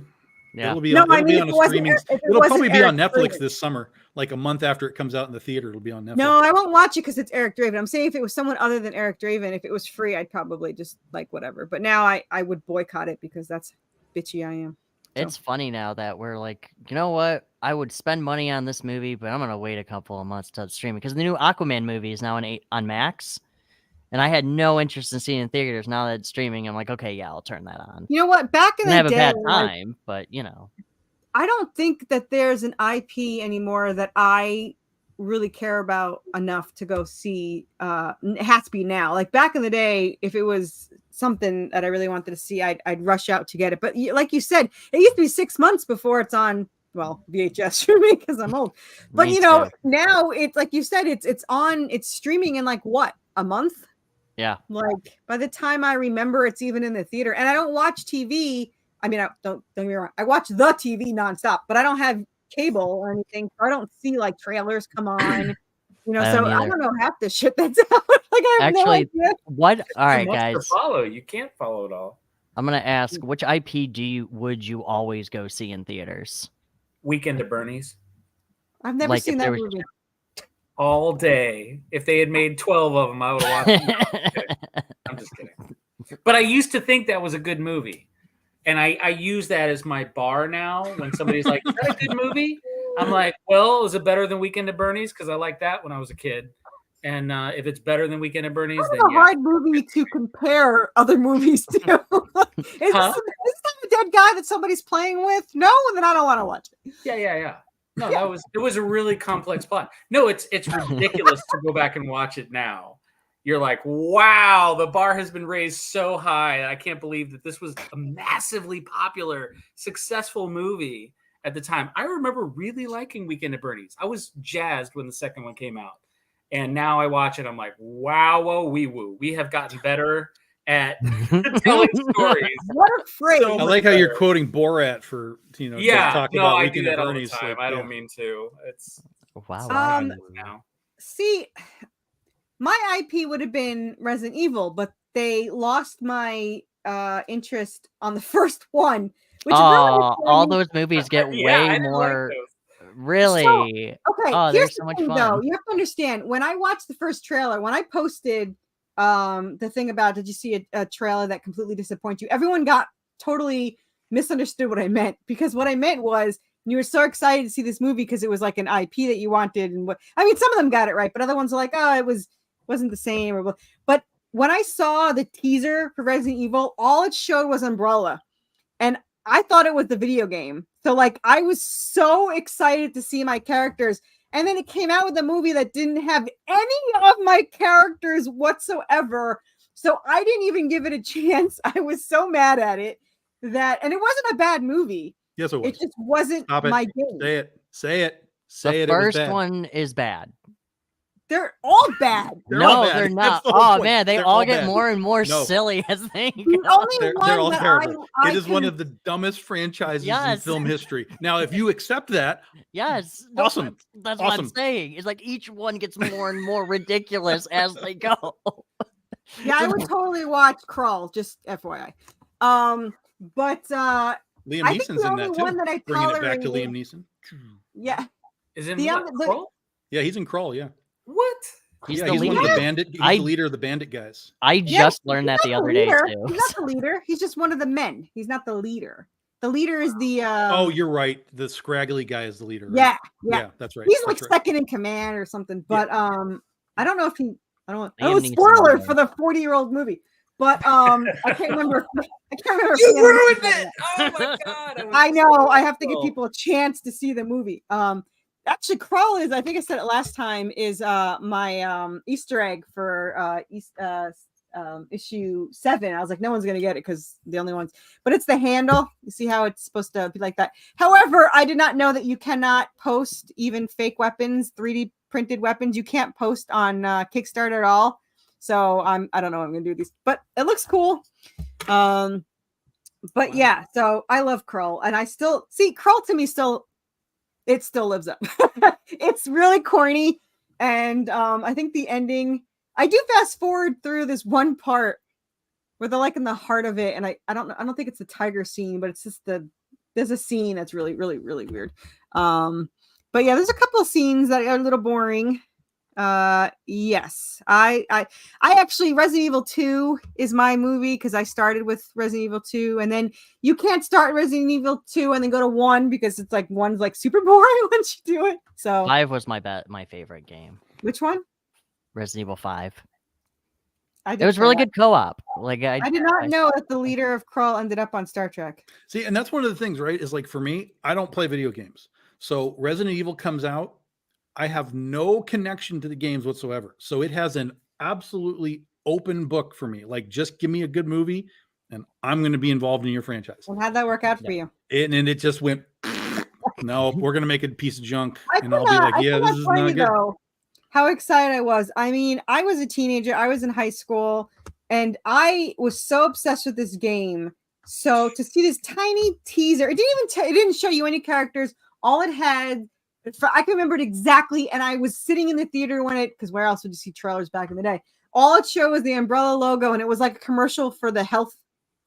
Yeah. It'll be No, on, I it'll mean, be if on it a wasn't streaming. Eric- if it It'll wasn't probably be on Eric Netflix Draven. this summer, like a month after it comes out in the theater. It'll be on Netflix. No, I won't watch it because it's Eric Draven. I'm saying if it was someone other than Eric Draven, if it was free, I'd probably just like whatever. But now I would boycott it because that's bitchy I am. It's funny now that we're like, you know what? I would spend money on this movie, but I'm gonna wait a couple of months to stream it because the new Aquaman movie is now on Max, and I had no interest in seeing it in theaters. Now that it's streaming, I'm like, okay, yeah, I'll turn that on. You know what? Back in And the have a day, bad like, time, but you know, I don't think that there's an IP anymore that I really care about enough to go see. It has to be now. Like back in the day, if it was something that I really wanted to see, I'd rush out to get it. But like you said, it used to be 6 months before it's on. Well, VHS for me because I'm old. But Me now too. it's like you said, it's streaming in like what, a month? Yeah. Like by the time I remember it's even in the theater, and I don't watch TV. I mean, don't get me wrong. I watch the TV nonstop, but I don't have cable or anything. So I don't see like trailers come on. I So don't I either. don't know half the shit that's out. Like I have Actually, no idea. what? All right, Too much to guys. follow. You can't follow it all. I'm gonna ask, which IP would you always go see in theaters? Weekend at Bernie's I've never like, if seen there that was- movie. all day. If they had made 12 of them, I would have watched them. I'm just kidding. But I used to think that was a good movie. And I use that as my bar now. When somebody's like, is that a good movie? I'm like, well, is it better than Weekend at Bernie's? Because I liked that when I was a kid. And if it's better than Weekend at Bernie's, It's then a yeah. hard movie to compare other movies to. Is Huh? this a dead guy that somebody's playing with? No, then I don't want to watch it. Yeah. No, it was a really complex plot. No, it's ridiculous to go back and watch it now. You're like, wow, the bar has been raised so high. I can't believe that this was a massively popular, successful movie at the time. I remember really liking Weekend at Bernie's. I was jazzed when the second one came out. And now I watch it, I'm like, wow, whoa, wee woo. We have gotten better at telling stories. What a phrase. So I like how you're quoting Borat for to Yeah, talk no, about I Weekend do at that all the Bernie's. time. Like, I don't yeah. mean to. It's Wow. now. See, my IP would have been Resident Evil, but they lost my interest on the first one. Which Oh, really all those movies get Yeah, I way didn't like more. those. Really? Okay, Oh, here's they're the so much thing, fun. though. You have to understand, when I watched the first trailer, when I posted the thing about did you see a trailer that completely disappoints you, everyone got totally misunderstood what I meant, because what I meant was you were so excited to see this movie because it was like an IP that you wanted, and what I mean, some of them got it right, but other ones are like, oh, it wasn't the same, or but when I saw the teaser for Resident Evil, all it showed was Umbrella, and I thought it was the video game. So like I was so excited to see my characters. And then it came out with a movie that didn't have any of my characters whatsoever. So I didn't even give it a chance. I was so mad at it and it wasn't a bad movie. Yes, it was. It just wasn't Stop it. my game. Say it. Say it. Say The it. It was first bad. one is bad. They're all bad. They're all No, bad. they're That's not. the whole Oh point. man, they They're all all get bad. more and more No. silly as they The go. only They're one all that terrible. I It is one can- of the dumbest franchises in Yes. film history. Now, if you accept that, Yes. No, Awesome. That's what I'm Awesome. saying. It's like each one gets more and more ridiculous as they go. Yeah, I would totally watch Crawl, just FYI. But Liam I think Neeson's the in only that too. one that I Bringing it back to tolerated- Liam Neeson. Yeah. Is in The what? other- Kroll? Yeah, he's in Crawl. Yeah, What? He's yeah, the he's leader. one of the bandit. He's I- the leader of the bandit guys. I Yeah, just learned that he's the not other day leader. too. He's not the leader. He's just one of the men. He's not the leader. The leader is the. Oh, you're right. The scraggly guy is the leader. Right? Yeah, yeah. That's right. He's That's like right. second in command or something. But I don't know if he. I don't. Liam Oh, Neeson spoiler was- for the 40-year-old movie. But I can't remember. I can't remember. if You Liam ruined Neeson was in it! Oh my god! was I know. I have to give so- people a chance to see the movie. Actually, Krull is. I think I said it last time. Is my Easter egg for issue 7. I was like, no one's gonna get it because the only ones. But it's the handle. You see how it's supposed to be like that. However, I did not know that you cannot post even fake weapons, 3D printed weapons. You can't post on Kickstarter at all. So I don't know what I'm gonna do with these, but it looks cool. But yeah, so I love Krull, and I still see Krull to me still lives up. It's really corny, and I think the ending. I do fast forward through this one part where they're like in the heart of it, and I don't think it's the tiger scene, but it's just there's a scene that's really really really weird. But yeah, there's a couple of scenes that are a little boring. Yes, I actually Resident Evil 2 is my movie because I started with Resident Evil 2, and then you can't start Resident Evil 2 and then go to 1 because it's like 1's like super boring once you do it. So 5 was my favorite game. which one? Resident Evil 5. I It was really good co-op. Like I did not know that the leader of Krull ended up on Star Trek. See, and that's one of the things, right? Is like for me, I don't play video games. So Resident Evil comes out, I have no connection to the games whatsoever. So it has an absolutely open book for me. Like, just give me a good movie, and I'm going to be involved in your franchise. And how'd that work out for you? And it just went. No, we're going to make it a piece of junk, I and I'll be like, yeah, this is tell not you, good. though, how excited I was. I mean, I was a teenager. I was in high school, and I was so obsessed with this game. So to see this tiny teaser, it didn't show you any characters. All it had, I can remember it exactly. And I was sitting in the theater when because where else would you see trailers back in the day? All it showed was the Umbrella logo, and it was like a commercial for the health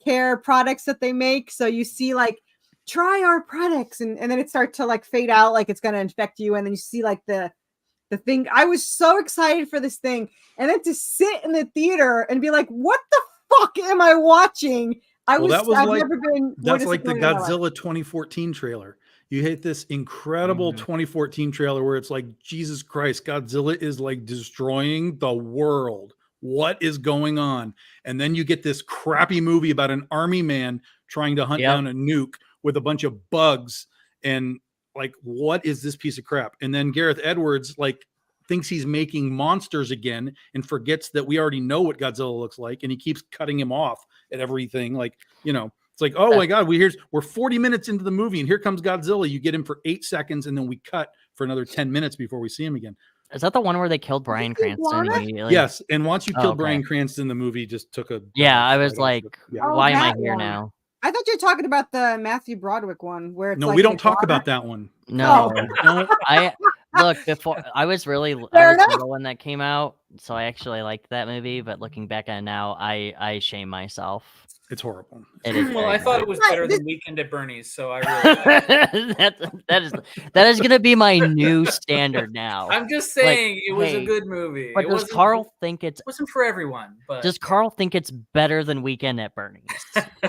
care products that they make. So you see like, try our products, and then it starts to like fade out, like it's going to infect you. And then you see like the thing. I was so excited for this thing, and then to sit in the theater and be like, what the fuck am I watching? I've never been. That's like the Godzilla 2014 trailer. You hit this incredible 2014 trailer where it's like, Jesus Christ, Godzilla is like destroying the world. What is going on? And then you get this crappy movie about an army man trying to hunt down a nuke with a bunch of bugs. And like, what is this piece of crap? And then Gareth Edwards like thinks he's making monsters again and forgets that we already know what Godzilla looks like. And he keeps cutting him off at everything. Like, you know, it's like, oh my God, we're 40 minutes into the movie and here comes Godzilla. You get him for 8 seconds and then we cut for another 10 minutes before we see him again. Is that the one where they killed Bryan Cranston immediately? Yes. And once you killed Bryan Cranston, the movie just took a. Yeah, I was like, why am I here one. now? I thought you were talking about the Matthew Broderick one where it's no, like we don't talk about that one. No, No. I look before I was little when that came out, so I actually liked that movie. But looking back at it now, I shame myself. It's horrible. It is. Well, I thought it was better than Weekend at Bernie's, so I really. that is gonna be my new standard now. I'm just saying Like, it was hey, a good movie. But It does wasn't- Carl think It wasn't for everyone, but Does Carl think it's better than Weekend at Bernie's?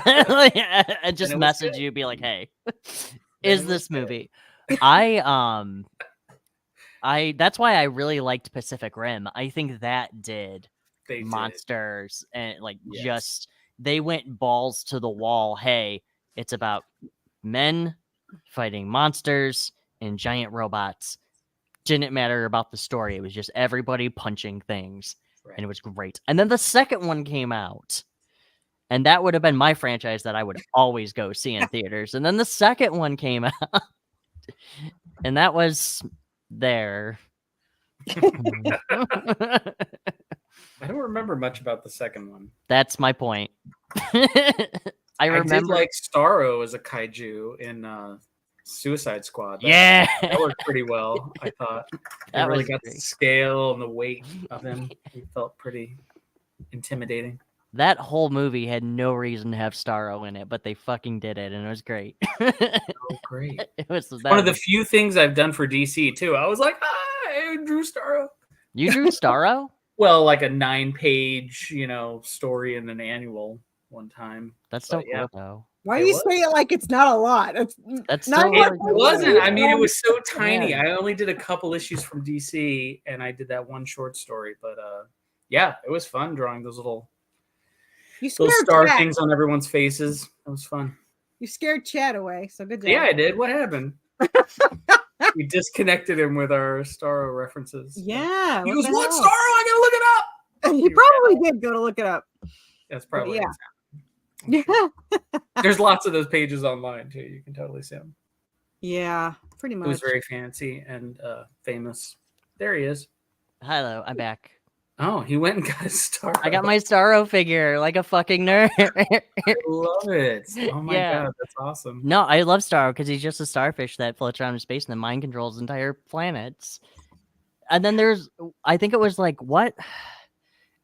And just it was message good. you, be like, "Hey, Then is it was this good. movie?" That's why I really liked Pacific Rim. I think that did they did. monsters and like Yes. just they went balls to the wall. Hey, it's about men fighting monsters and giant robots. Didn't matter about the story. It was just everybody punching things. Right. And it was great. And then the second one came out. And that would have been my franchise that I would always go see in theaters. And then the second one came out. And that was there. I don't remember much about the second one. That's my point. I did remember like Starro as a kaiju in Suicide Squad. Yeah. That worked pretty well, I thought. That I really was got great. the scale and the weight of him. He felt pretty intimidating. That whole movie had no reason to have Starro in it, but they fucking did it, and it was great. Oh, great. It was One of the few things I've done for DC too. I was like, I drew Starro. You drew Starro? Well, like a 9-page, story in an annual one time. That's so But, yeah. cool, though. Why It do you was. say it like it's not a lot? That's not still a lot. really It cool. wasn't. I mean, it was so tiny. Yeah. I only did a couple issues from DC, and I did that one short story. But yeah, it was fun drawing those little star Chad. things on everyone's faces. It was fun. You scared Chad away, so good job. Yeah, I did. What happened? We disconnected him with our Starro references. Yeah. He goes, "What Starro? I gotta look it up." He probably did go to look it up. That's probably yeah. yeah. Yeah. There's lots of those pages online too. You can totally see them. Yeah, pretty much. It was very fancy and famous. There he is. Hello, I'm back. Oh, he went and got his Starro. I got my Starro figure like a fucking nerd. I love it. Oh my Yeah. god, that's awesome. No, I love Starro because he's just a starfish that floats around in space and then mind controls entire planets. And then I think it was like, what?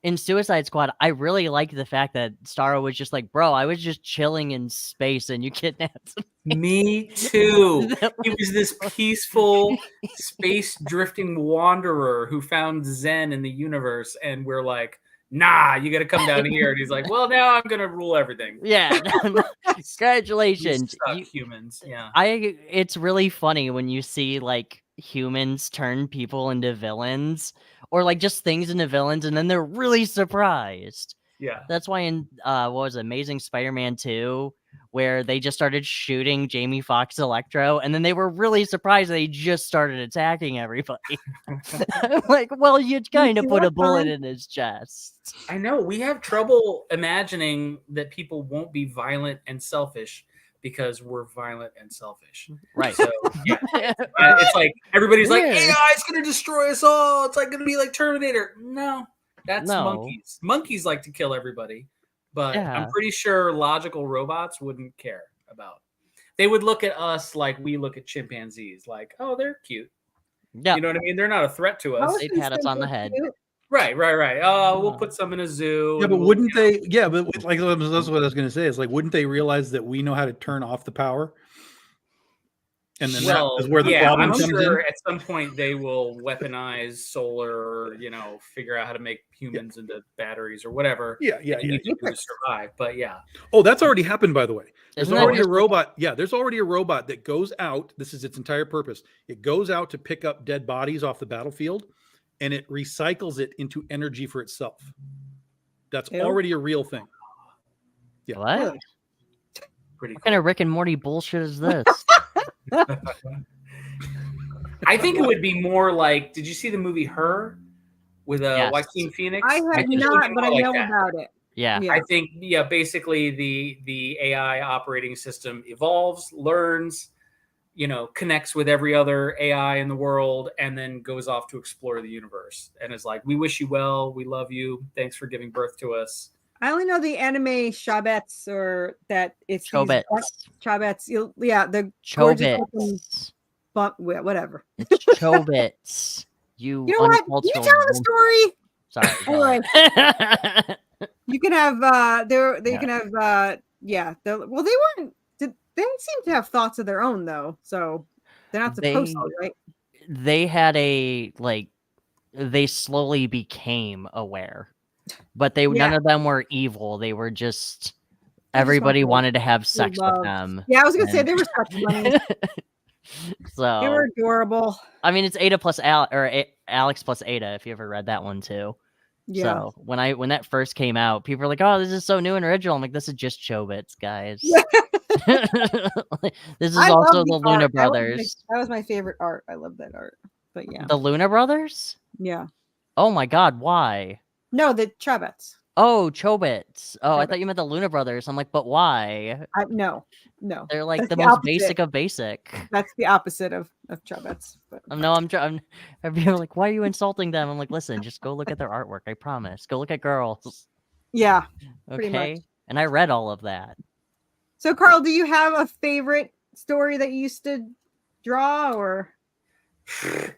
In Suicide Squad, I really liked the fact that Starro was just like, bro, I was just chilling in space and you kidnapped me. Me too. He was this peaceful space drifting wanderer who found Zen in the universe, and we're like, nah, you got to come down here. And he's like, well, now I'm gonna rule everything. Yeah, congratulations, humans. Yeah, it's really funny when you see like humans turn people into villains, or like just things into villains, and then they're really surprised. Yeah, that's why in what was it, Amazing Spider-Man 2, where they just started shooting Jamie Foxx Electro, and then they were really surprised they just started attacking everybody. Like, well, you kind of put a bullet in his chest. I know. We have trouble imagining that people won't be violent and selfish because we're violent and selfish. Right. So yeah, it's like everybody's like, Yeah. AI is going to destroy us all. It's like going to be like Terminator. No, that's No. monkeys. Monkeys like to kill everybody. But Yeah. I'm pretty sure logical robots wouldn't care about. They would look at us like we look at chimpanzees, like, oh, they're cute. Yeah. You know what I mean? They're not a threat to us. They'd pat us on the head. Right. Oh, we'll put some in a zoo. Yeah, and but we'll- wouldn't they? Yeah, but like that's what I was going to say. Is like, wouldn't they realize that we know how to turn off the power? And then that is where the problem I'm comes sure in. at some point they will weaponize solar, or figure out how to make humans into batteries or whatever. Yeah. You need to do to survive. But yeah, Oh, that's already happened, by the way. There's Isn't that already a just- robot. Yeah, there's already a robot that goes out. This is its entire purpose. It goes out to pick up dead bodies off the battlefield, and it recycles it into energy for itself. That's Ew. already a real thing. Yeah. What? pretty What cool. kind of Rick and Morty bullshit is this? I think it would be more like, did you see the movie Her with Yes. Joaquin Phoenix? I have think it would not, be but more I like know that. about it. Yeah. Yeah. I think, basically the AI operating system evolves, learns, connects with every other AI in the world, and then goes off to explore the universe. And is like, we wish you well, we love you, thanks for giving birth to us. I only know the anime Shabets, or that it's these Chobits. Shabets. Yeah, the gorgeous looking Chobits. whatever. It's Chobits. You You know what? You uncultured tell the woman. story. Sorry. Anyway. sorry. You can have they Yeah. can have well, they seem to have thoughts of their own though, so they're not supposed to, right? They had they slowly became aware, but none Yeah. of them were evil. They were just everybody wanted wanted to have sex with love. them. Yeah, I was gonna say and- they were such bunnies. So They were adorable. I mean, it's Ada plus Alex plus Ada. If you ever read that one too. Yeah. So when that first came out, people were like, "Oh, this is so new and original." I'm like, "This is just Chobits, guys." Yeah. This is I also love the art. Luna Brothers. That was my favorite art. I love that art. But yeah. The Luna Brothers? Yeah. Oh my God, why? No, the Chabets. Oh, Chobits. Oh, I Chobits. thought you meant the Luna Brothers. I'm like, but why? No. They're like That's the the most opposite. basic of basic. That's the opposite of Chabets. But No, I'm people are like, why are you insulting them? I'm like, listen, just go look at their artwork. I promise. Go look at girls. yeah. Pretty much. Okay. And I read all of that. So Carl, do you have a favorite story that you used to draw, or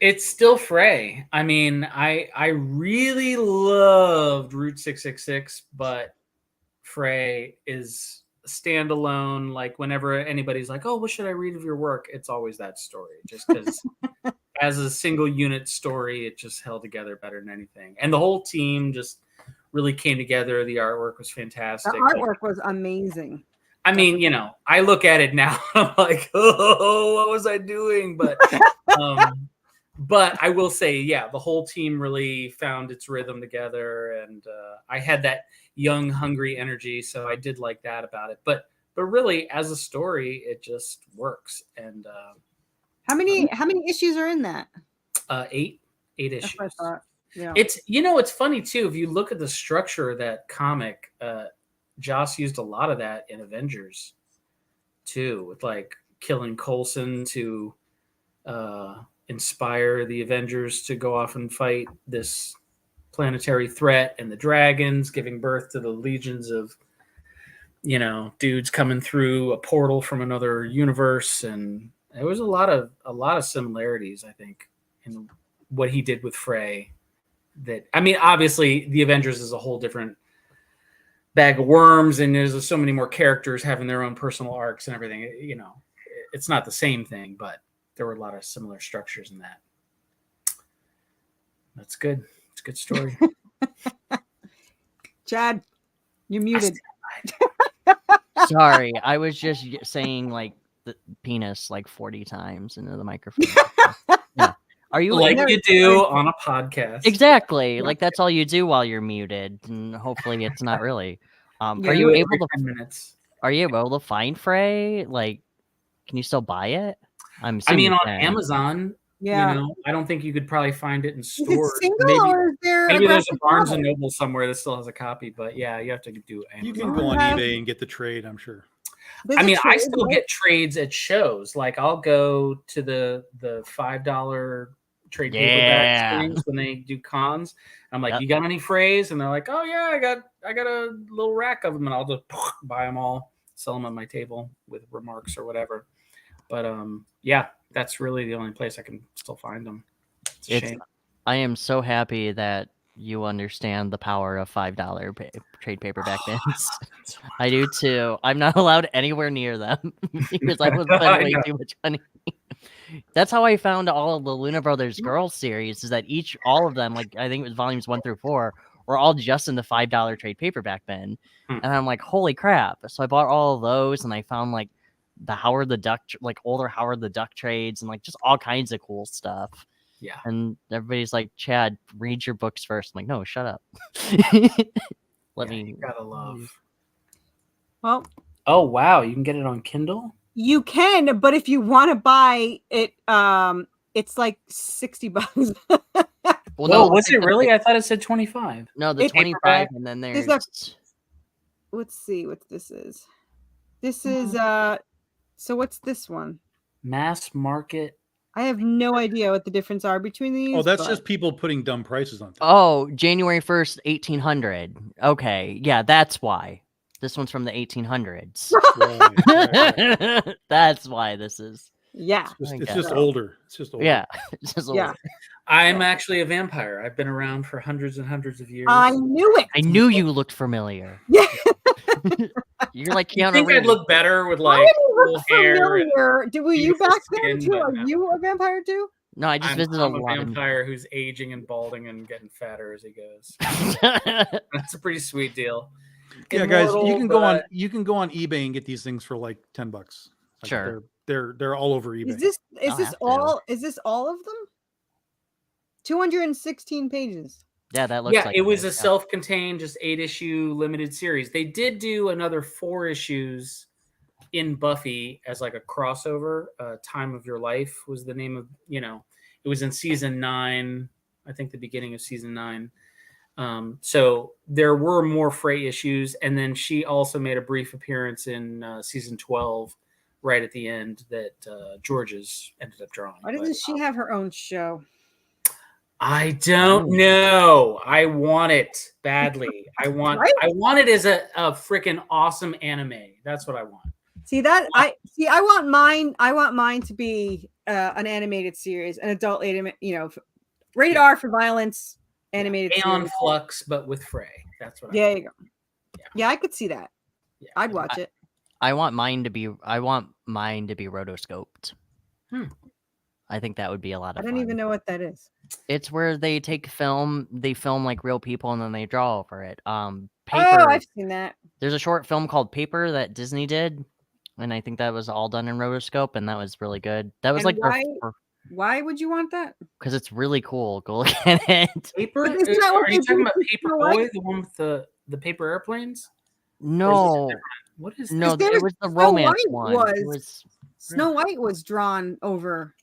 It's still Fray. I mean, I really loved Route 666, but Fray is standalone. Like whenever anybody's like, "Oh, what should I read of your work?" It's always that story, just because as a single unit story, it just held together better than anything. And the whole team just really came together. The artwork was fantastic. The artwork was amazing. I mean, you know, I look at it now, I'm like, oh, what was I doing? But I will say, yeah, the whole team really found its rhythm together, and I had that young, hungry energy, so I did like that about it. But really, as a story, it just works. And how many issues are in that? 8 issues. That's what I thought. Yeah. It's, you know, it's funny too. If you look at the structure of that comic, Joss used a lot of that in Avengers too, with like killing Coulson to inspire the Avengers to go off and fight this planetary threat, and the dragons, giving birth to the legions of, you know, dudes coming through a portal from another universe. And there was a lot of similarities, I think, in what he did with Fray. That, I mean, obviously the Avengers is a whole different bag of worms, and there's so many more characters having their own personal arcs and everything. You know, it's not the same thing, but there were a lot of similar structures in that. That's good. It's a good story. Chad, you're muted. Sorry, I was just saying like the penis like 40 times into the microphone. Yeah. Are you like you do on a podcast? Exactly. Like that's all you do while you're muted, and hopefully it's not really. Are you able to? 10 minutes. Are you able to find Fray? Like, can you still buy it? I mean, on Amazon. Yeah. You know, I don't think you could probably find it in Is stores. it single or is there Maybe there's a Barnes novel? and Noble somewhere that still has a copy, but yeah, you have to do Amazon. You can go on eBay and get the trade, I'm sure. There's I a mean, I trade, still right? get trades at shows. Like I'll go to the $5 trade paperback things when they do cons. I'm like, you got any Frays? And they're like, oh yeah, I got a little rack of them, and I'll just buy them all, sell them on my table with remarks or whatever. But yeah, that's really the only place I can still find them. It's a shame. I am so happy that you understand the power of $5 trade paperback bins. I do too. I'm not allowed anywhere near them because I would spend way too much money. That's how I found all of the Luna Brothers Girls series, is that all of them, like I think it was volumes 1 through 4, were all just in the $5 trade paperback bin. And I'm like, holy crap. So I bought all of those, and I found like the Howard the Duck, like older Howard the Duck trades, and like just all kinds of cool stuff. Yeah. And everybody's like, Chad, read your books first. I'm like, no, shut up. Let me. You gotta love. Well, oh wow, you can get it on Kindle? you can, but if you want to buy it, it's like $60. Well, no, was it really? I thought it said 25. No, the 25, and then there's. Let's see what this is. This is so what's this one? Mass market. I have no idea what the difference are between these. Oh, that's just people putting dumb prices on. Oh, January 1st, 1800. Okay, yeah, that's why. This one's from the 1800s. Right. That's why this is. Yeah. It's just older. It's just older. Yeah. It's just older. Yeah. I'm actually a vampire. I've been around for hundreds and hundreds of years. I knew it. I knew you looked familiar. Yeah. You're like You Keanu think I'd Reeves. look better with Why like do you cool look hair? familiar? Were you beautiful back then skin, too? but Are no. you a vampire too? No, I just visited I'm a a lot of. vampire who's aging and balding and getting fatter as he goes. That's a pretty sweet deal. Yeah, guys, Immortal, you can go on eBay and get these things for like $10. Like Sure. They're all over eBay. Is I'll this have to. all? Is this all of them? 216 pages. Yeah, that looks yeah, like it was a yeah. self-contained, just 8-issue limited series. They did do another 4 issues in Buffy as like a crossover. Time of Your Life was the name of, it was in season 9, I think the beginning of season 9. So there were more Fray issues, and then she also made a brief appearance in season 12, right at the end, that George's ended up drawing. Why doesn't she have her own show? I don't know. I want it badly. I want it as a freaking awesome anime. That's what I want. I want mine. I want mine to be an animated series, an adult rated R for violence animated Aeon series. Flux, but with Fray. That's what There you go. Yeah. Yeah, I could see that. Yeah. I'd watch it. I want mine to be rotoscoped. I think that would be a lot I of don't fun. even know what that is. It's where they film like real people and then they draw over it. Oh, Paper. I've seen that. There's a short film called Paper that Disney did, and I think that was all done in rotoscope, and that was really good. That was And like why would you want that? because it's really cool. Go look at it. Paper? But isn't that what Are you they talking do about with Paper Snow Boy, White? the one with the paper airplanes? No, What is no, that? there it was was the Snow romance White one. It was- was Snow White was drawn over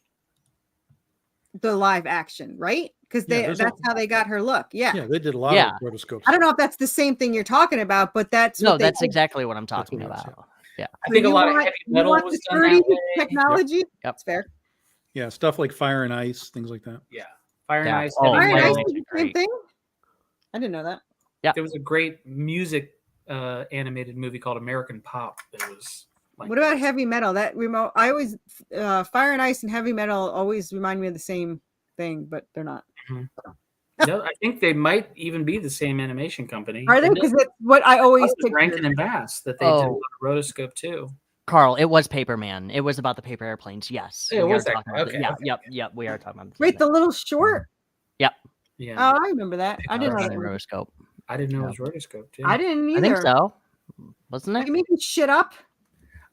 the live action, right? Because there's that's how they got her look. Yeah. Yeah, they did a lot Yeah. of rotoscopes. I don't know if that's the same thing you're talking about, but that's no, what they that's did. exactly what I'm That's talking what it is, about. I think a lot of heavy metal want was the done that 30 way. technology. Yep. That's fair. Yeah, stuff like Fire and Ice, things like that. Yeah. Fire and Yeah. Ice. Oh, Heavy Fire and yeah. Ice Metal. is the same thing. I didn't know that. There was a great music animated movie called American Pop. That was like What about heavy metal? That remote. I always Fire and Ice and heavy metal always remind me of the same thing, but they're not. No, I think they might even be the same animation company. Are they? And Because that's what I always it was Rankin pictured. and Bass that they did a Oh. lot of rotoscope too. Carl, it was Paper Man. It was about the paper airplanes. Yes. Yeah, it we are was that talking guy. about the- Okay, yeah, okay. yep. We are talking about the Wait, the little short. Yeah. Oh, I remember that. I didn't know done that. in movie. rotoscope. I didn't know Yeah. it was rotoscope too. I didn't either. I think so. Wasn't Are it? you making shit up?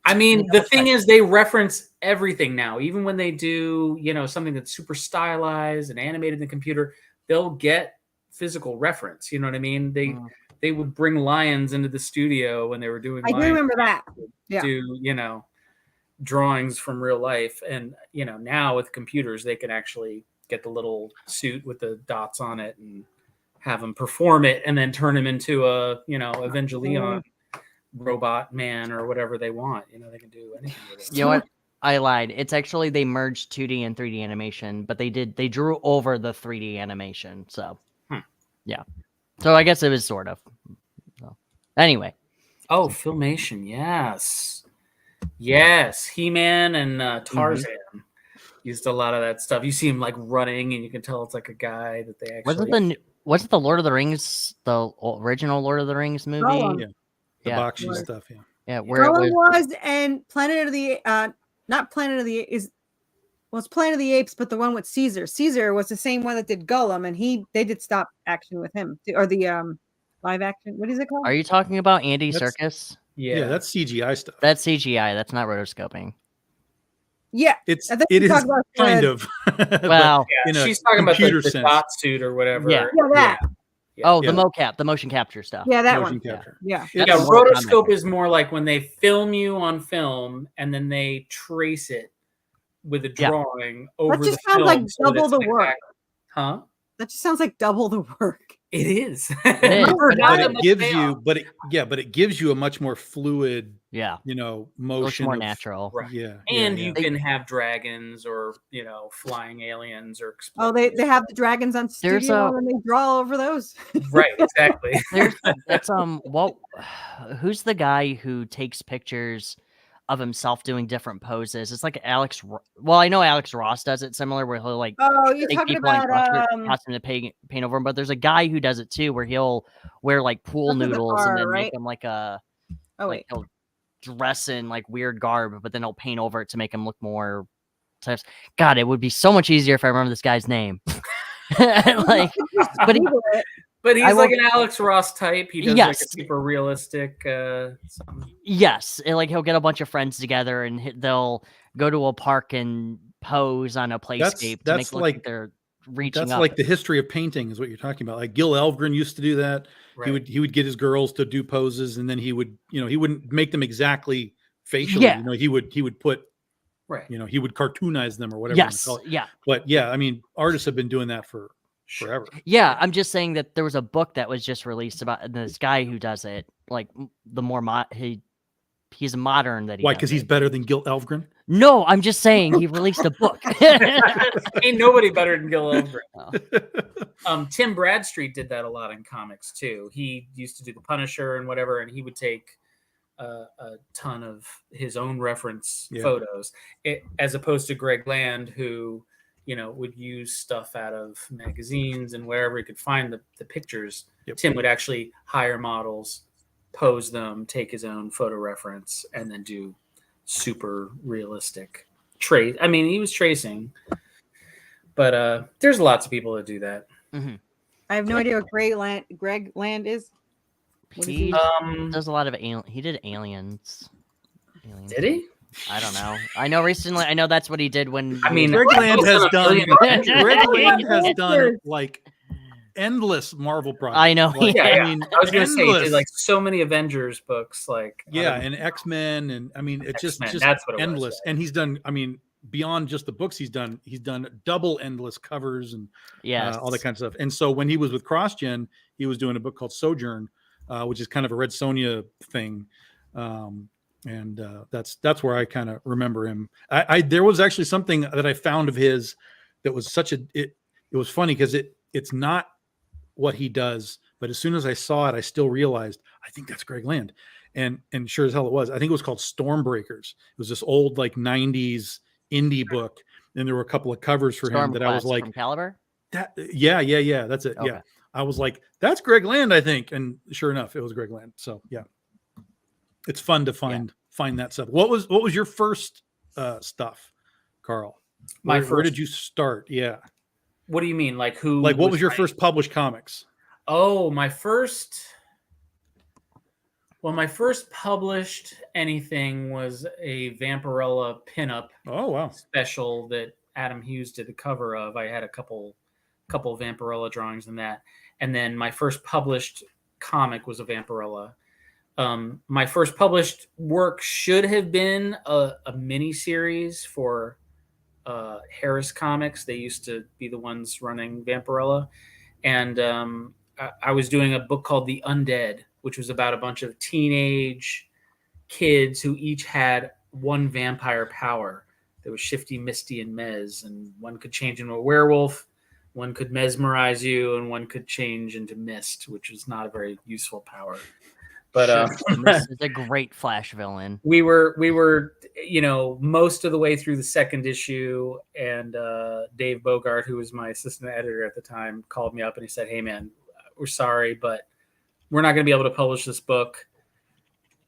I mean, Yeah, the that's thing right. is, they reference everything now. Even when they do, something that's super stylized and animated in the computer, they'll get physical reference. You know what I mean? They would bring lions into the studio when they were doing. I do lion remember that. Yeah. Do drawings from real life, and now with computers, they can actually get the little suit with the dots on it and have them perform it, and then turn him into a Evangelion robot man or whatever they want. They can do anything with it. You know what? I lied. It's actually they merged 2D and 3D animation, but they drew over the 3D animation. So, yeah. So I guess it was sort of. So, anyway. Oh, Filmation, yes, He-Man and Tarzan used a lot of that stuff. You see him like running, and you can tell it's like a guy that they actually. Was it the Lord of the Rings, the original Lord of the Rings movie? Gollum. The Yeah. Bakshi stuff, yeah. Yeah, where it Gollum was. was and Planet of the not Planet of the it's Planet of the Apes, but the one with Caesar. Caesar was the same one that did Gollum, and they did stop action with him, or the live action. What is it called? Are you talking about Andy That's- Serkis? Yeah, that's CGI stuff. That's CGI. That's not rotoscoping. Yeah, It I think is you talk about kind the- of. but Well, in a she's talking about computer the sense. dot suit or whatever. Yeah. Yeah, that. oh, Yeah. the mocap, the motion capture stuff. Yeah, that motion one. capture. Yeah. That's Yeah, more rotoscope comic. is more like when they film you on film and then they trace it with a Yeah. drawing over That just the sounds film. like so that double it's the an work. exact- Huh? That just sounds like double the work. It is. It is, Remember, but not But in it the gives film. you, but it gives you a much more fluid, Yeah, motion. looks more of- natural. Right. Yeah, And yeah, you yeah. can have dragons or flying aliens or Oh, they explosives. have the dragons on There's studio a- and they draw over those. Right, exactly. There's that's what who's the guy who takes pictures of himself doing different poses? It's like well, I know Alex Ross does it similar where he'll like Oh, you're take talking people and about cost them to paint over them, but there's a guy who does it too where he'll wear like pool That's with the noodles and car, then right? make them like a Oh like wait. he'll dress in like weird garb, but then he'll paint over it to make him look more types. God, it would be so much easier if I remember this guy's name. Like, but he, Google it. But he's I like will- an Alex Ross type. He does like a Yes. super realistic something. yes, and, like he'll get a bunch of friends together and they'll go to a park and pose on a playscape to make that's it look like- they're reaching That's up. like the history of painting, is what you're talking about. Like Gil Elvgren used to do that. Right. He would get his girls to do poses, and then he would, he wouldn't make them exactly facially. Yeah. He would put, Right. he would cartoonize them or whatever. you wanna yes, call it. yeah. But yeah, I mean, artists have been doing that for forever. Yeah, I'm just saying that there was a book that was just released about this guy who does it. Like the more he's modern that he Why? does Because he's it. better than Gil Elvgren. No, I'm just saying he released a book. Ain't nobody better than Gil Elvgren. Oh. Tim Bradstreet did that a lot in comics too. He used to do the Punisher and whatever, and he would take a ton of his own reference Yeah. photos, as opposed to Greg Land, who would use stuff out of magazines and wherever he could find the pictures. Yep. Tim would actually hire models pose them, take his own photo reference, and then do super realistic trace. I mean, he was tracing, but there's lots of people that do that. Mm-hmm. I have no idea what Greg Land is. What is He he? does a lot of he did aliens. Did he? I don't know. I know recently. I know that's what he did when. I mean, Greg Land has done. million- Greg Land has done like endless Marvel projects. I know. Like, Yeah, I mean, I was going to say, he endless. did like so many Avengers books, like Yeah, and X-Men, and I mean, it's just that's what it endless. was. And he's done. I mean, beyond just the books, he's done double endless covers and all that kind of stuff. And so when he was with CrossGen, he was doing a book called Sojourn, which is kind of a Red Sonja thing. And that's where I kind of remember him. I there was actually something that I found of his that was it was funny because it's not what he does, but as soon as I saw it, I still realized I think that's Greg Land, and sure as hell it was. I think it was called Stormbreakers. It was this old like 90s indie book, and there were a couple of covers for him that I was like, from Caliber. that yeah, that's it. Okay. Yeah, I was like, that's Greg Land, I think, and sure enough, it was Greg Land. So yeah. It's fun to find that stuff. What was your first stuff, Carl? Where did you start? Yeah. What do you mean? Like who? Like what was your first published comics? Oh, my first published anything was a Vampirella pinup Oh wow. special that Adam Hughes did the cover of. I had a couple Vampirella drawings in that, and then my first published comic was a Vampirella. My first published work should have been a mini series for Harris Comics. They used to be the ones running Vampirella, and I was doing a book called The Undead, which was about a bunch of teenage kids who each had one vampire power. There was Shifty, Misty, and Mez, and one could change into a werewolf, one could mesmerize you, and one could change into mist, which was not a very useful power. But this is a great Flash villain. we were most of the way through the second issue, and Dave Bogart, who was my assistant editor at the time, called me up and he said, "Hey man, we're sorry, but we're not going to be able to publish this book.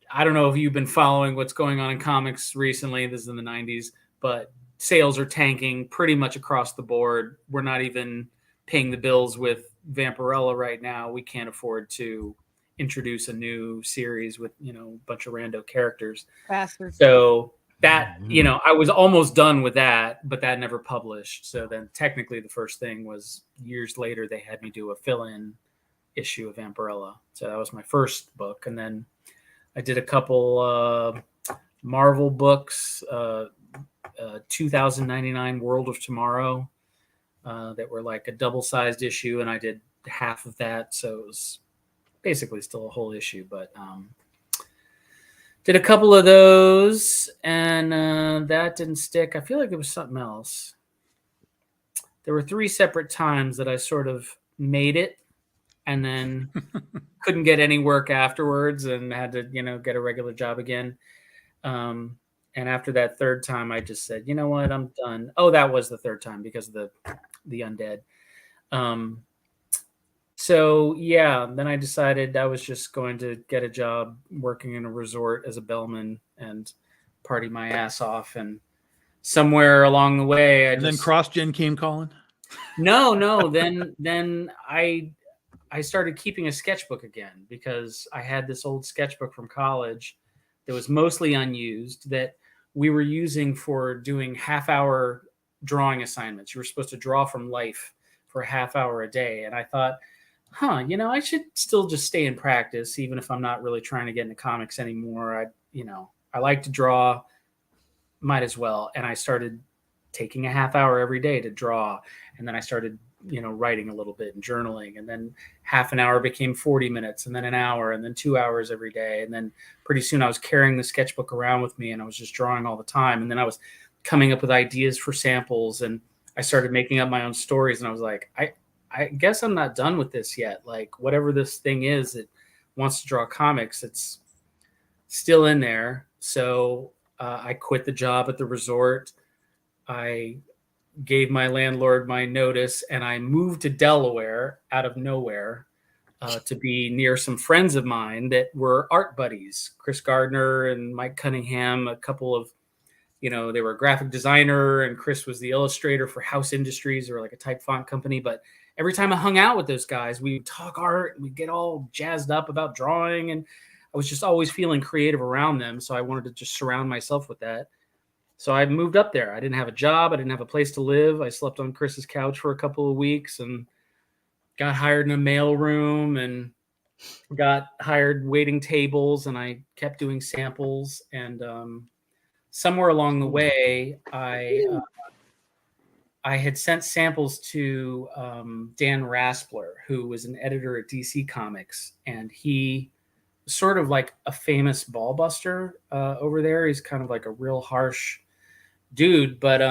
I don't know if you've been following what's going on in comics recently. This is in the 90s, but sales are tanking pretty much across the board. We're not even paying the bills with Vampirella right now. We can't afford to introduce a new series with a bunch of rando characters." Bastards. So that I was almost done with that, but that never published. So then technically the first thing was years later they had me do a fill-in issue of Vampirella. So that was my first book, and then I did a couple Marvel books, 2099 World of Tomorrow, that were like a double-sized issue, and I did half of that, so it was basically still a whole issue, but did a couple of those, and that didn't stick. I feel like there was something else. There were 3 separate times that I sort of made it and then couldn't get any work afterwards and had to get a regular job again. And after that third time, I just said, you know what, I'm done. Oh, that was the third time because of the Undead. So yeah, then I decided I was just going to get a job working in a resort as a bellman and party my ass off. And somewhere along the way, then CrossGen came calling. No. Then I started keeping a sketchbook again because I had this old sketchbook from college that was mostly unused that we were using for doing half-hour drawing assignments. You were supposed to draw from life for a half hour a day, and I thought, I should still just stay in practice, even if I'm not really trying to get into comics anymore. I like to draw, might as well. And I started taking a half hour every day to draw. And then I started, writing a little bit and journaling. And then half an hour became 40 minutes, and then an hour, and then 2 hours every day. And then pretty soon I was carrying the sketchbook around with me, and I was just drawing all the time. And then I was coming up with ideas for samples, and I started making up my own stories. And I was like, I guess I'm not done with this yet. Like, whatever this thing is that wants to draw comics, it's still in there. So I quit the job at the resort. I gave my landlord my notice, and I moved to Delaware out of nowhere to be near some friends of mine that were art buddies, Chris Gardner and Mike Cunningham, a couple of, they were a graphic designer, and Chris was the illustrator for House Industries, or like a type font company. But every time I hung out with those guys, we would talk art and we'd get all jazzed up about drawing. And I was just always feeling creative around them. So I wanted to just surround myself with that. So I moved up there. I didn't have a job. I didn't have a place to live. I slept on Chris's couch for a couple of weeks and got hired in a mail room and got hired waiting tables, and I kept doing samples. And somewhere along the way, I had sent samples to Dan Raspler, who was an editor at DC Comics, and he was sort of like a famous ball buster over there. He's kind of like a real harsh dude, but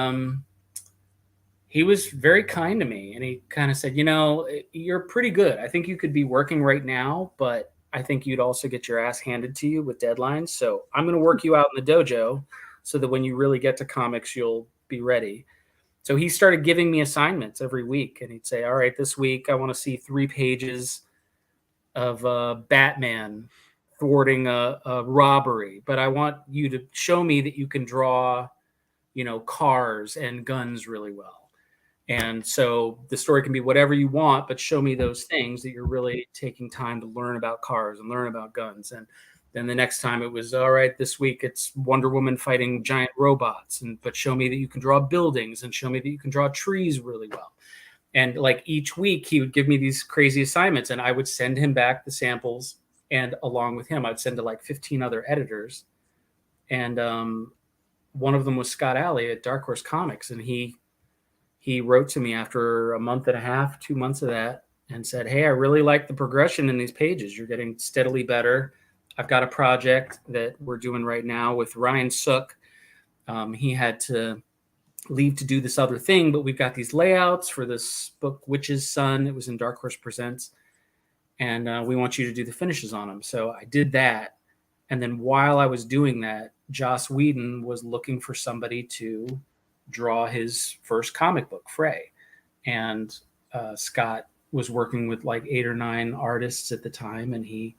he was very kind to me, and he kind of said, you're pretty good. I think you could be working right now, but I think you'd also get your ass handed to you with deadlines. So I'm going to work you out in the dojo so that when you really get to comics, you'll be ready. So he started giving me assignments every week, and he'd say, all right, this week I want to see 3 pages of Batman thwarting a robbery, but I want you to show me that you can draw, cars and guns really well. And so the story can be whatever you want, but show me those things that you're really taking time to learn about cars and learn about guns. And then the next time it was, all right, this week it's Wonder Woman fighting giant robots, but show me that you can draw buildings and show me that you can draw trees really well. And like each week he would give me these crazy assignments, and I would send him back the samples. And along with him, I'd send to like 15 other editors. And one of them was Scott Alley at Darkhorse Comics. And he wrote to me after a month and a half, 2 months of that, and said, hey, I really like the progression in these pages. You're getting steadily better. I've got a project that we're doing right now with Ryan Sook. He had to leave to do this other thing, but we've got these layouts for this book, Witch's Son. It was in Darkhorse Presents. And we want you to do the finishes on them. So I did that. And then while I was doing that, Joss Whedon was looking for somebody to draw his first comic book, Fray. And Scott was working with like 8 or 9 artists at the time, and he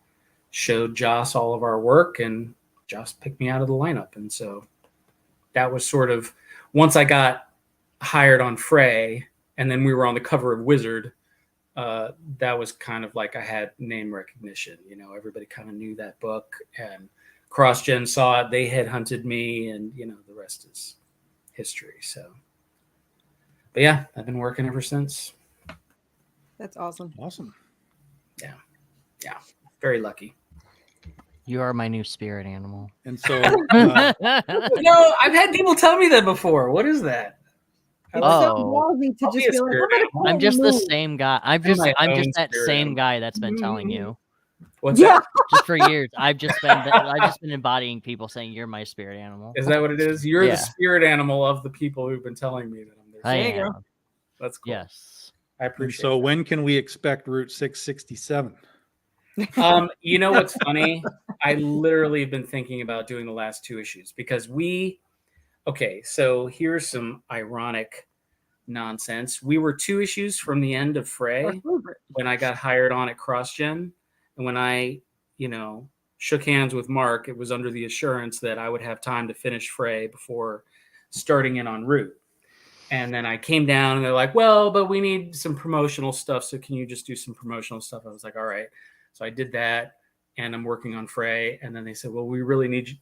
showed Joss all of our work, and Joss picked me out of the lineup. And so that was sort of, once I got hired on Fray, and then we were on the cover of Wizard, that was kind of like I had name recognition. Everybody kind of knew that book, and CrossGen saw it. They headhunted me, and the rest is history. So, but yeah, I've been working ever since. That's awesome. Yeah, very lucky. You are my new spirit animal. And so, No, I've had people tell me that before. What is that? It's Oh. so ballsy to I'll be just a be like, spirit I'm animal. gonna I'm just the move. same guy. I'm I'm just my own that spirit same animal. guy that's been telling you What's Yeah. that? just for years. I've just been embodying people saying you're my spirit animal. Is that what it is? You're Yeah. the spirit animal of the people who've been telling me that I'm their I spirit. am. That's cool. Yes. I and appreciate so it. when can we expect Route 667? You know what's funny? I literally have been thinking about doing the last 2 issues because so here's some ironic nonsense. We were 2 issues from the end of Fray when I got hired on at CrossGen. And when I, shook hands with Mark, it was under the assurance that I would have time to finish Fray before starting in on Route. And then I came down and they're like, well, but we need some promotional stuff. So can you just do some promotional stuff? I was like, all right. So I did that, and I'm working on Fray. And then they said, well, we really need,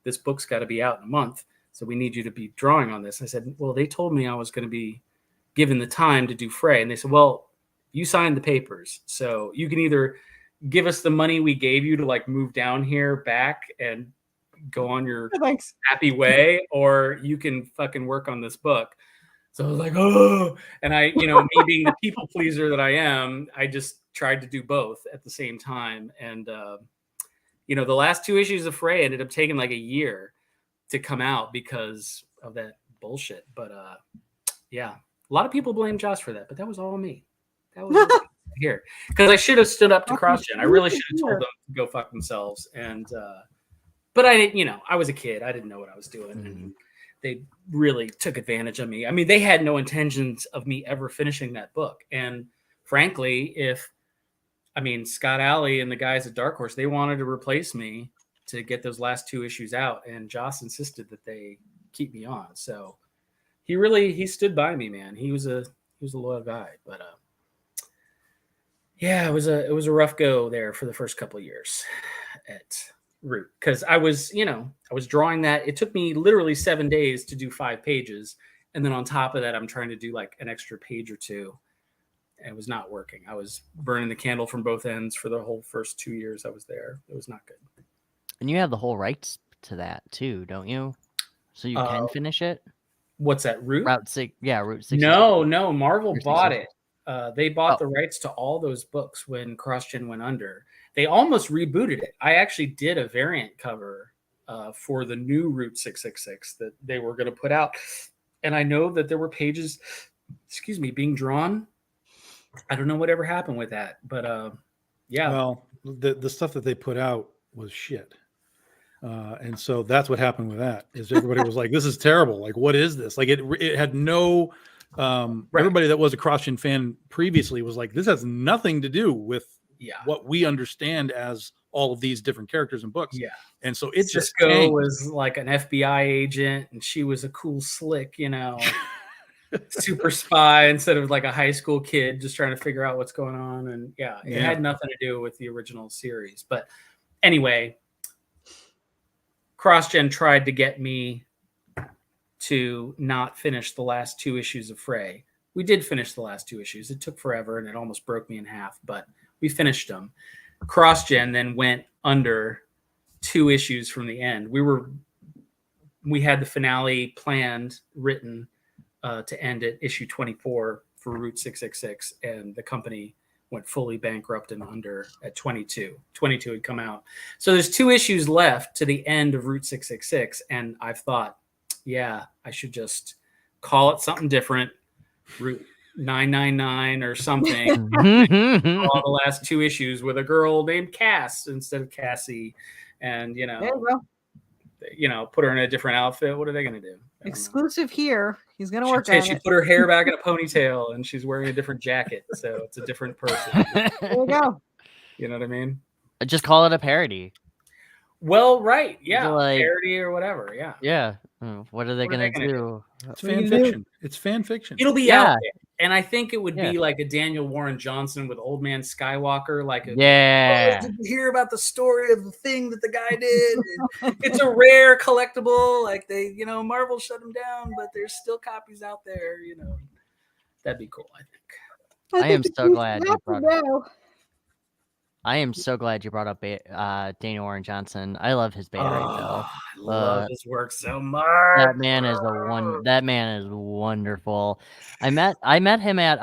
this book's got to be out in a month. So we need you to be drawing on this. I said, well, they told me I was going to be given the time to do Fray. And they said, well, you signed the papers. So you can either give us the money we gave you to like move down here back and go on your Thanks. happy way, or you can fucking work on this book. So I was like, oh, and I, me being the people pleaser that I am, I just tried to do both at the same time. And, the last 2 issues of Fray ended up taking like a year to come out because of that bullshit. But yeah, a lot of people blame Josh for that, but that was all me. That was here because I should have stood up to CrossGen. I really should have told them to go fuck themselves. And, but I didn't, I was a kid. I didn't know what I was doing. Mm-hmm. And they really took advantage of me. I mean, they had no intentions of me ever finishing that book. And frankly, if I mean, Scott Alley and the guys at Darkhorse, they wanted to replace me to get those last 2 issues out, and Joss insisted that they keep me on. So he stood by me, man. He was a loyal guy. But yeah, it was a rough go there for the first couple of years at Root, because I was drawing that. It took me literally 7 days to do 5 pages, and then on top of that, I'm trying to do like an extra page or 2. It was not working. I was burning the candle from both ends for the whole first 2 years I was there. It was not good. And you have the whole rights to that too, don't you? So you can finish it. What's that, Root? Route 6, yeah, Route 6. No, Marvel Route bought 66. it. They bought the rights to all those books when CrossGen went under. They almost rebooted it. I actually did a variant cover for the new Route 666 that they were going to put out. And I know that there were pages, being drawn. I don't know whatever happened with that, but yeah. Well, the stuff that they put out was shit. And so that's what happened with that, is everybody was like, this is terrible. Like, what is this? Like it had no, everybody that was a CrossGen fan previously was like, this has nothing to do with what we understand as all of these different characters and books. Yeah. And so it just Cisco was like an FBI agent, and she was a cool, slick, super spy instead of like a high school kid just trying to figure out what's going on. And it had nothing to do with the original series. But anyway, CrossGen tried to get me to not finish the last 2 issues of Fray. We did finish the last 2 issues. It took forever, and it almost broke me in half, but we finished them. CrossGen then went under 2 issues from the end. We had the finale planned, written to end at issue 24 for Route 666, and the company went fully bankrupt and under at 22. 22 had come out. So there's 2 issues left to the end of Route 666, and I've thought, I should just call it something different, Route 999 or something. All the last 2 issues with a girl named Cass instead of Cassie, and put her in a different outfit. What are they going to do? Exclusive here. He's going to work on it. She put her hair back in a ponytail, and she's wearing a different jacket, so it's a different person. There we go. You know what I mean? Just call it a parody. Well, right. Yeah. Like, parody or whatever. Yeah. Yeah. What are they going to do? It's fan fiction. It's fan fiction. It'll be out there. And I think it would be like a Daniel Warren Johnson with Old Man Skywalker. Like, did you hear about the story of the thing that the guy did? It's a rare collectible. Like Marvel shut him down, but there's still copies out there. That'd be cool. I think. I am so glad you brought up. I am so glad you brought up Daniel Warren Johnson. I love his Beta Ray Bill. I love his work so much. That man is That man is wonderful. I met him at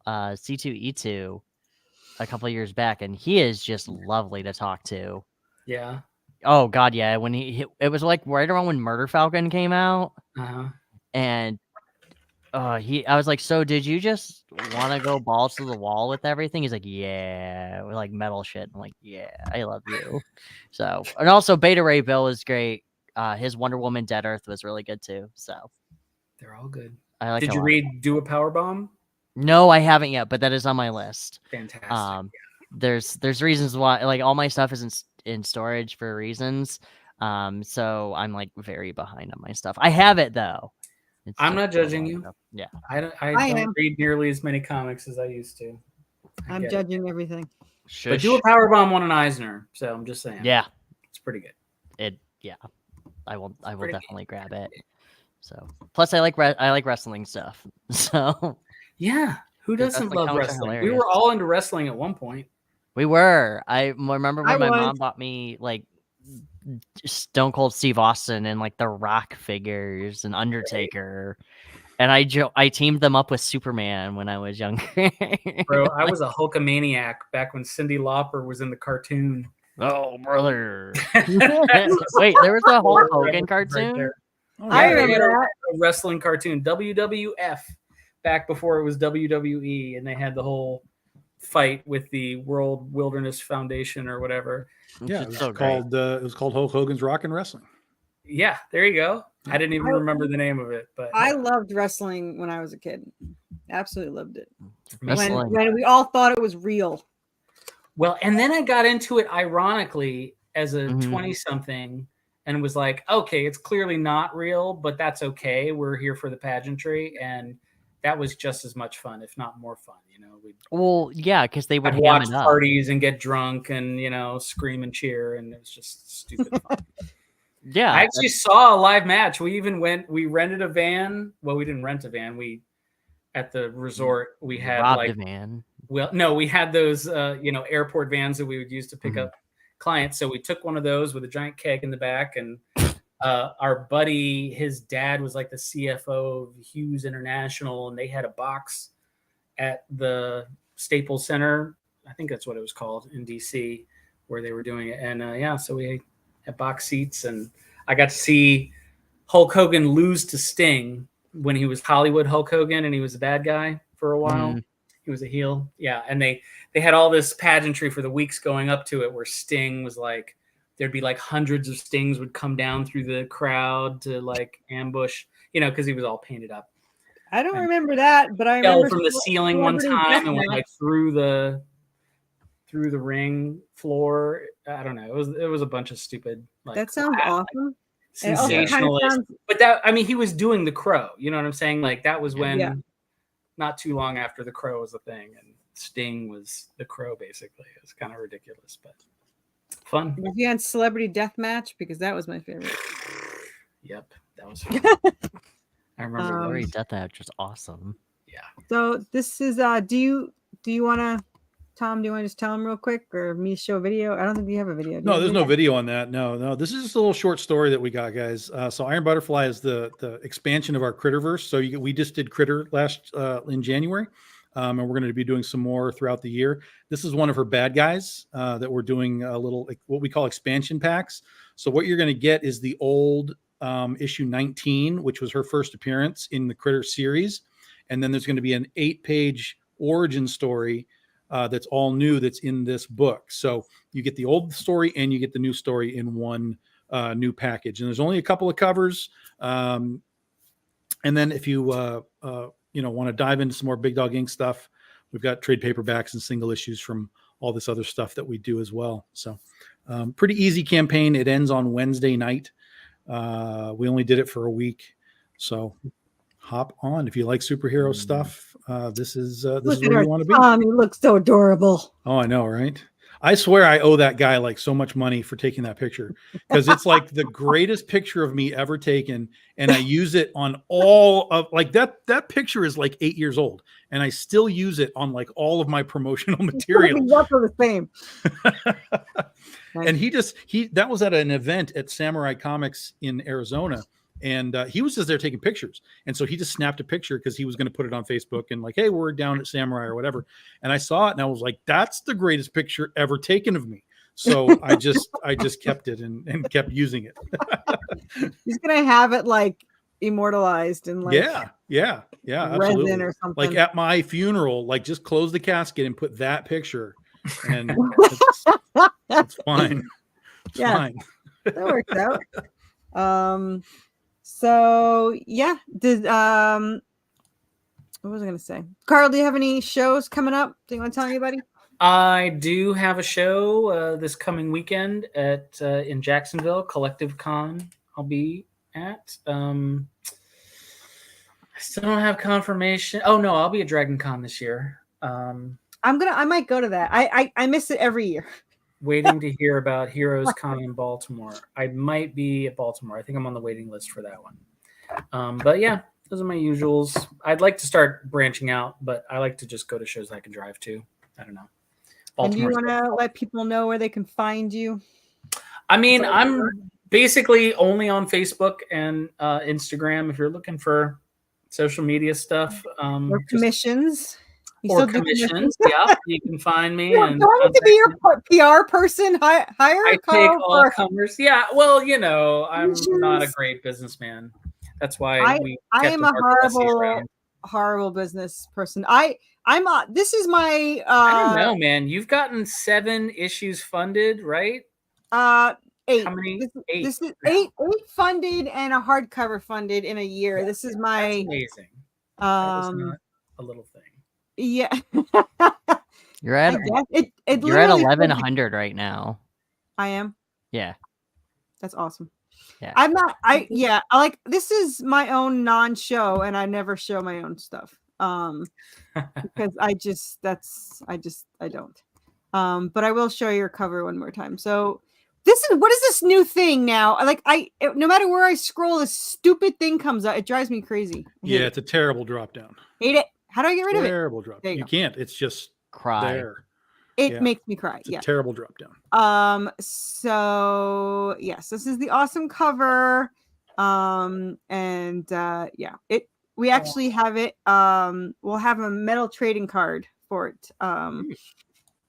C2E2 a couple of years back, and he is just lovely to talk to. Yeah. Oh God, yeah. When it was like right around when Murder Falcon came out, and I was like, so did you just want to go balls to the wall with everything? He's like, yeah, with like metal shit. I'm like, yeah, I love you. So, and also Beta Ray Bill is great. His Wonder Woman Dead Earth was really good too. So they're all good. I like. Did you read Do a Powerbomb? No, I haven't yet, but that is on my list. Fantastic. There's reasons why, like, all my stuff is in storage for reasons. So I'm like very behind on my stuff. I have it though. I'm not judging you. Yeah. I don't read nearly as many comics as I used to. I'm judging everything. Shush. But Do a Powerbomb won an Eisner, so I'm just saying. Yeah. It's pretty good. I will definitely grab it. So plus I like wrestling stuff. So yeah. Who doesn't love wrestling? We were all into wrestling at one point. We were. I remember when my mom bought me like Stone Cold Steve Austin and like the Rock figures and Undertaker, and I teamed them up with Superman when I was younger. Bro, I was a Hulkamaniac back when Cyndi Lauper was in the cartoon. Oh, brother! Wait, there was a Hulk Hogan cartoon. I remember that. A wrestling cartoon, WWF, back before it was WWE, and they had the whole fight with the World Wilderness Foundation or whatever. Yeah, it was called Hulk Hogan's Rockin' Wrestling. Yeah, there you go. I didn't even remember the name of it, but I loved wrestling when I was a kid. Absolutely loved it. When we all thought it was real. Well, and then I got into it ironically as a Mhm. 20-something and was like, okay, it's clearly not real, but that's okay. We're here for the pageantry. And that was just as much fun, if not more fun. You know, we'd Well, yeah, because they would ham watch it up. parties and get drunk and, you know, scream and cheer. And it was just stupid fun. Yeah, I actually saw a live match. We rented a van. Well, we didn't rent a van. At the resort, we had robbed like, a man. well, no, we had those, airport vans that we would use to pick Mhm. up clients. So we took one of those with a giant keg in the back, and our buddy, his dad was like the CFO of Hughes International, and they had a box at the Staples Center. I think that's what it was called in DC, where they were doing it. And so we had box seats, and I got to see Hulk Hogan lose to Sting when he was Hollywood Hulk Hogan, and he was a bad guy for a while. Mhm. He was a heel. Yeah. And they had all this pageantry for the weeks going up to it, where Sting was like, there'd be like hundreds of Stings would come down through the crowd to like ambush, because he was all painted up. I don't And remember that, but I fell remember from the ceiling one Celebrity time and went Deathmatch. like through the ring floor. I don't know. It was a bunch of stupid. Like, That sounds awesome. It also kinda sensationalist. sounds- But he was doing the Crow. You know what I'm saying? Like that was when, Yeah. not too long after the Crow was a thing, and Sting was the Crow. Basically, it was kind of ridiculous, but fun. Was he on Celebrity Deathmatch? Because that was my favorite. Yep, that was fun. I remember. Celebrity Deathmatch was awesome. Yeah. So this is do you want to, Tom, do you want to just tell him real quick, or me show a video? I don't think you have a video. No, there's no video on that. No. This is just a little short story that we got, guys. So Iron Butterfly is the expansion of our Critterverse. So we just did Critter last in January, and we're going to be doing some more throughout the year. This is one of her bad guys that we're doing a little what we call expansion packs. So what you're going to get is the old issue 19, which was her first appearance in the Critter series, and then there's going to be an 8-page origin story that's all new, that's in this book. So you get the old story and you get the new story in one new package. And there's only a couple of covers. And then if you want to dive into some more Big Dog Ink stuff, we've got trade paperbacks and single issues from all this other stuff that we do as well. So pretty easy campaign. It ends on Wednesday night. We only did it for a week. So hop on if you like superhero stuff. This is where you want to be. He looks so adorable. Oh, I know, right? I swear I owe that guy like so much money for taking that picture, because it's like the greatest picture of me ever taken, and I use it on all of like that picture is like 8 years old, and I still use it on like all of my promotional material. Exactly the same. And that was at an event at Samurai Comics in Arizona. And he was just there taking pictures. And so he just snapped a picture because he was going to put it on Facebook and like, hey, we're down at Samurai or whatever. And I saw it and I was like, that's the greatest picture ever taken of me. So I just kept it and kept using it. He's going to have it like immortalized and like yeah, resin absolutely. or something. Like at my funeral, like just close the casket and put that picture, and it's fine. It's fine. That works out. So yeah, what was I going to say? Karl, do you have any shows coming up? Do you want to tell anybody? I do have a show this coming weekend at in Jacksonville, Collective Con. I'll be at. I still don't have confirmation. Oh no, I'll be at Dragon Con this year. I might go to that. I miss it every year. Waiting to hear about Heroes Con in Baltimore. I might be at Baltimore. I think I'm on the waiting list for that one. But yeah, those are my usuals. I'd like to start branching out, but I like to just go to shows I can drive to. I don't know. And do you want to let people know where they can find you? I mean, I'm basically only on Facebook and Instagram. If you're looking for social media stuff, or commissions. Or commissions, yeah, you can find me. You're and going to be your PR person. Hire I Karl take all comers. Yeah, well, I'm not a great businessman. That's why I am a horrible business person. This is my. I don't know, man. You've gotten 7 issues funded, right? 8. How many? This is 8 funded and a hardcover funded in a year. Yeah, this is my that's amazing. That is not a little thing. Yeah. You're I at guess it you're at literally says- 1100 right now. I am. Yeah. That's awesome. Yeah. I'm not. I like this is my own non-show, and I never show my own stuff. Because I don't. But I will show your cover one more time. So what is this new thing now? No matter where I scroll, this stupid thing comes up. It drives me crazy. Yeah, it's a terrible drop down. Hate it. How do I get rid of it? Terrible drop. There you You go. can't. It's just Cry. there. It makes me cry. It's a terrible drop down. So yes, this is the awesome cover. We actually have it. We'll have a metal trading card for it.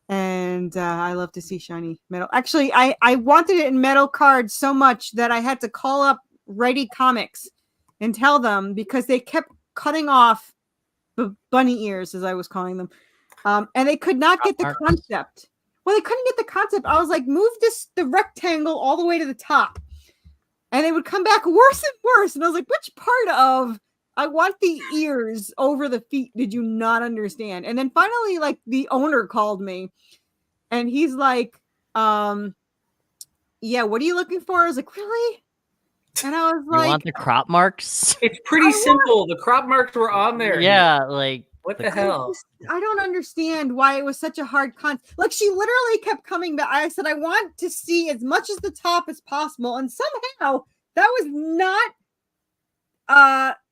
And I love to see shiny metal. Actually, I wanted it in metal cards so much that I had to call up Ready Comics and tell them, because they kept cutting off the bunny ears, as I was calling them. And they could not get the concept. Well, they couldn't get the concept. I was like, move the rectangle all the way to the top. And it would come back worse and worse. And I was like, which part of I want the ears over the feet did you not understand? And then finally, like, the owner called me and he's like, yeah, what are you looking for? I was like, really? And I was like, You want the crop marks? It's pretty simple. The crop marks were on there. Yeah, like What the hell? I don't understand why it was such a hard Like, she literally kept coming back. I said, I want to see as much as the top as possible. And somehow that was not,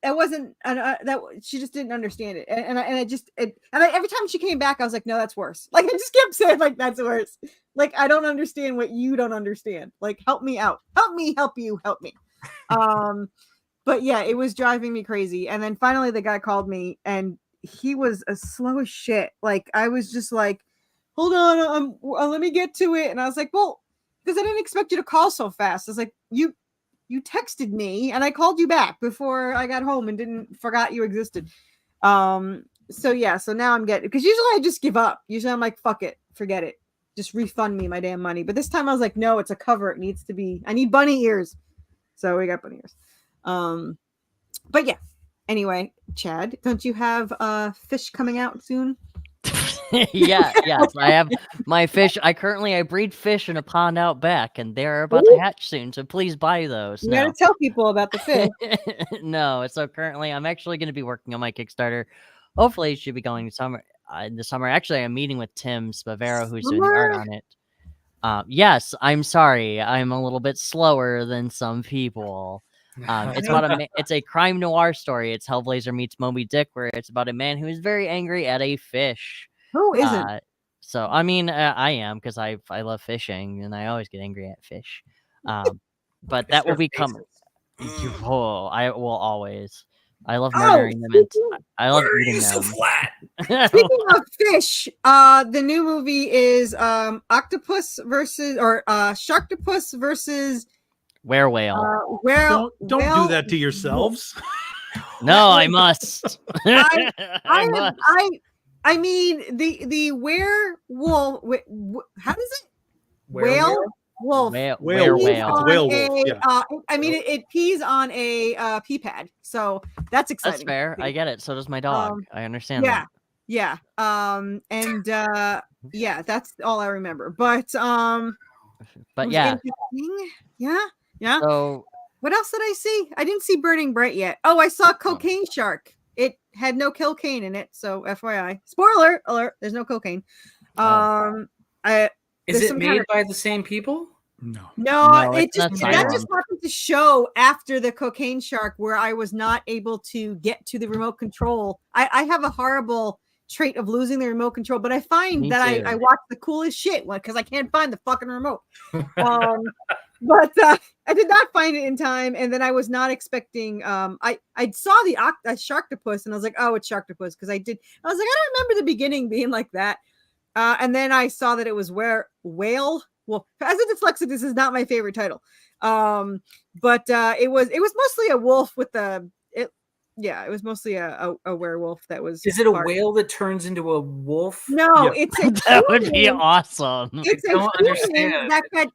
it wasn't, that she just didn't understand it. And every time she came back, I was like, no, that's worse. Like, I just kept saying, like, that's worse. Like, I don't understand what you don't understand. Like, help me out. Help me, help you, help me. But yeah, it was driving me crazy. And then finally the guy called me and he was as slow as shit. Like, I was just like, hold on, let me get to it. And I was like, well, because I didn't expect you to call so fast. I was like, you texted me and I called you back before I got home and forgot you existed. So yeah, so now I'm getting, because usually I just give up. Usually I'm like, fuck it, forget it. Just refund me my damn money. But this time I was like, no, it's a cover. It needs to be, I need bunny ears. So we got bunny ears. But yeah. Anyway, Chad, don't you have fish coming out soon? yes, I have my fish. I breed fish in a pond out back, and they're about to hatch soon. So please buy those. You gotta tell people about the fish. No, so currently I'm actually going to be working on my Kickstarter. Hopefully, it should be going in the summer. Actually, I'm meeting with Tim Spavero, who's doing the art on it. Yes, I'm sorry. I'm a little bit slower than some people. It's a crime noir story. It's Hellblazer meets Moby Dick, where it's about a man who is very angry at a fish. Who isn't? So I mean, I am, because I love fishing and I always get angry at fish. But that will be coming. Oh, I will always. I love murdering them. And I love eating them. Speaking of fish, the new movie is Octopus versus Sharktopus versus Whale. Don't do that to yourselves. No, I must. I mean the werewolf. How does it? Whale. Wolf. Whale. I mean, it pees on a pee pad, so that's exciting. That's fair. I get it. So does my dog. I understand. Yeah, that. yeah. Yeah, that's all I remember. But yeah. Yeah. So what else did I see? I didn't see Burning Bright yet. Oh, I saw Cocaine Shark. It had no cocaine in it, so FYI. Spoiler alert, there's no cocaine. Is it made by the same people? No, that just happened to show after the Cocaine Shark, where I was not able to get to the remote control. I have a horrible trait of losing the remote control, but I find that I watch the coolest shit because I can't find the fucking remote. But I did not find it in time, and then I was not expecting. I saw the Sharktopus, and I was like, oh, it's Sharktopus, because I was like, I don't remember the beginning being like that. And then I saw that it was whale. Well, as a dyslexic, this is not my favorite title. But it was mostly a wolf with it was mostly a werewolf that was. Is it a whale that turns into a wolf? No, it's a that would be awesome. It's I don't understand that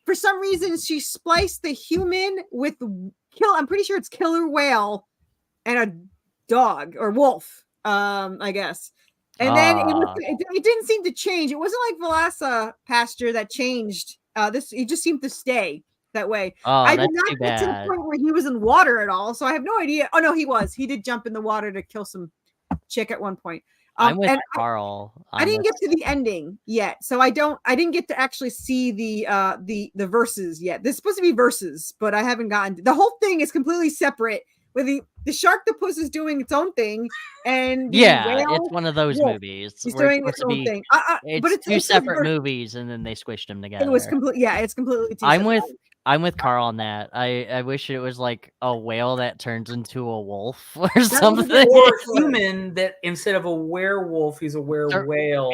for some reason she spliced the human with I'm pretty sure it's killer whale and a dog or wolf, I guess. And then it didn't seem to change. It wasn't like Velocipaster that changed. It just seemed to stay that way. Oh, I did that's not too get to the bad. point where he was in water at all, so I have no idea. Oh no, he was. He did jump in the water to kill some chick at one point. I'm with and Karl. I didn't get to the ending yet, so I didn't get to actually see the verses yet. There's supposed to be verses, but I haven't gotten the whole thing is completely separate. With the Sharktopus is doing its own thing, and the whale, it's one of those movies. He's where doing its own thing. But It's two separate movies, and then they squished them together. It was complete. Yeah, it's completely. I'm with Karl on that. I wish it was like a whale that turns into a wolf or something. Or a human that instead of a werewolf, he's a whale.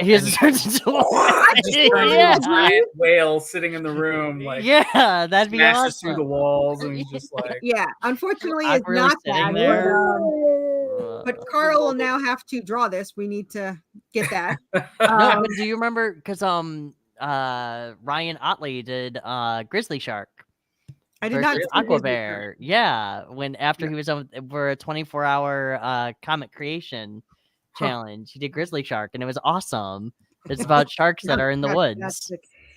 He turns into a giant whale sitting in the room. Like that'd be awesome. Through the walls, and he's just like Unfortunately, it's not that. But Karl will now have to draw this. We need to get that. No, but do you remember? Because Ryan Otley did Grizzly Shark. I did not. Aqua Bear. Yeah, after he was on for a 24-hour comic creation challenge, he did Grizzly Shark, and it was awesome. It's about sharks that are in the woods,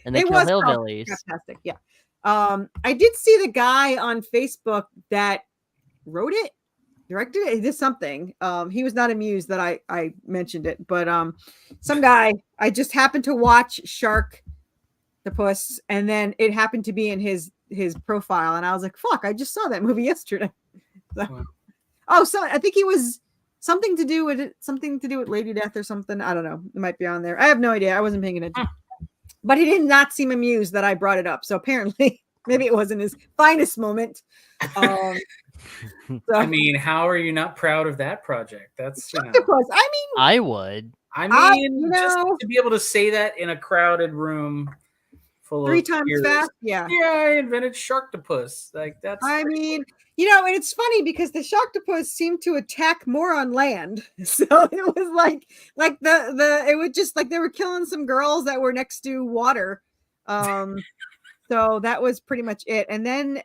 and they kill hillbillies. Fantastic. Yeah. I did see the guy on Facebook that wrote it, directed it. He did something. He was not amused that I mentioned it, but some guy. I just happened to watch Sharktopus, and then it happened to be in his profile, and I was like, "Fuck!" I just saw that movie yesterday. So, so I think he was something to do with Lady Death or something. I don't know. It might be on there. I have no idea. I wasn't paying attention, but he did not seem amused that I brought it up. So apparently, maybe it wasn't his finest moment. I mean, how are you not proud of that project? That's I would. Just to be able to say that in a crowded room. Three times fast, I invented Sharktopus. Like that's. I mean, and it's funny because the Sharktopus seemed to attack more on land, so it was like it was just like they were killing some girls that were next to water. So that was pretty much it. And then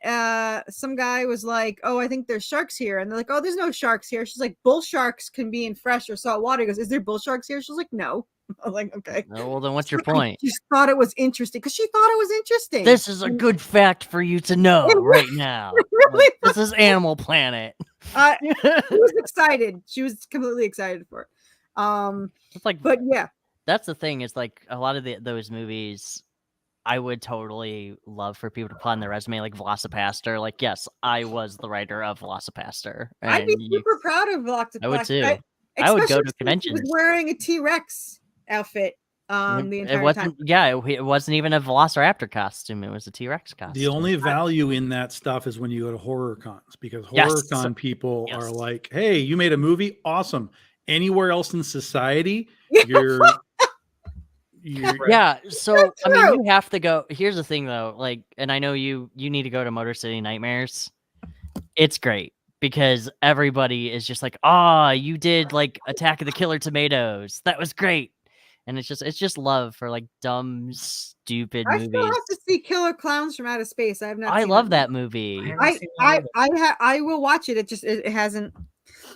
some guy was like, "Oh, I think there's sharks here," and they're like, "Oh, there's no sharks here." She's like, "Bull sharks can be in fresh or salt water." He goes, "Is there bull sharks here?" She's like, "No." I was like, okay. Well, then what's your point? She just thought it was interesting because she thought it was interesting. This is a good fact for you to know right now. Really this is Animal Planet. She was excited. She was completely excited for it. It's like, but yeah, that's the thing. Is like a lot of those movies, I would totally love for people to put on their resume, like Velocipaster. Like, yes, I was the writer of Velocipaster. I'd be super proud of Velocipaster. I would too. I would go to conventions. He was wearing a T-Rex outfit the entire time. It wasn't even a Velociraptor costume. It was a T-Rex costume. The only value in that stuff is when you go to horror cons, because horror con people are like, "Hey, you made a movie, awesome." Anywhere else in society, you're So I mean, you have to go. Here's the thing, though. Like, and I know you need to go to Motor City Nightmares. It's great because everybody is just like, you did like Attack of the Killer Tomatoes. That was great. And it's just love for like dumb, stupid movies. I still have to see Killer Clowns from Outer Space. I have not. I love that movie. I will watch it. It hasn't.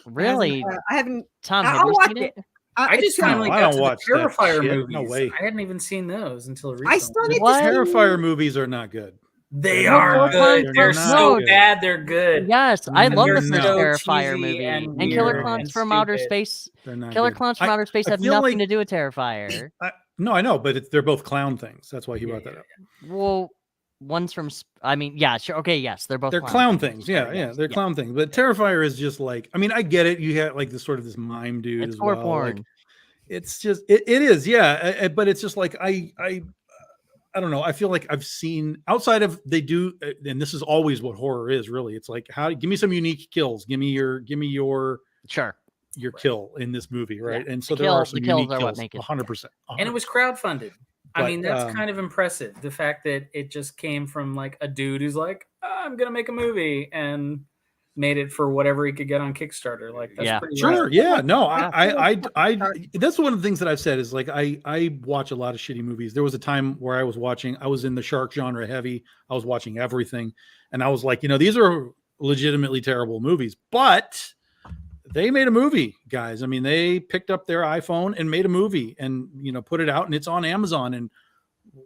Really? I haven't. Tom, have you seen it? I just finally got to the Terrifier movies. No way. I hadn't even seen those until recently. I still need to Terrifier movies are not good. They are good. They're so bad. They're good. Yes, I love the first so Terrifier movie. And Killer Clowns from Outer Space. Killer Clowns from Outer Space have nothing to do with Terrifier. No, I know, but they're both clown things. That's why he brought that up. Well, one's from. I mean, yeah, sure. Okay, yes, they're both. They're clown things. Yeah, they're clown things. But Terrifier is just like. I mean, I get it. You have like this sort of this mime dude it's as well. Porn. Like, it's just it is, yeah. But it's just like I don't know. I feel like I've seen outside of they do, and this is always what horror is. Really, it's like give me some unique kills. Give me your kill in this movie, right? Yeah. And so there are some unique kills. 100%. And it was crowdfunded. I mean, that's kind of impressive. The fact that it just came from like a dude who's like, I'm gonna make a movie and made it for whatever he could get on Kickstarter. Like, that's pretty sure. Right. Yeah, no, I that's one of the things that I've said is like, I watch a lot of shitty movies. There was a time where I was in the shark genre heavy. I was watching everything. And I was like, these are legitimately terrible movies, but they made a movie, guys. I mean, they picked up their iPhone and made a movie and, put it out, and it's on Amazon, and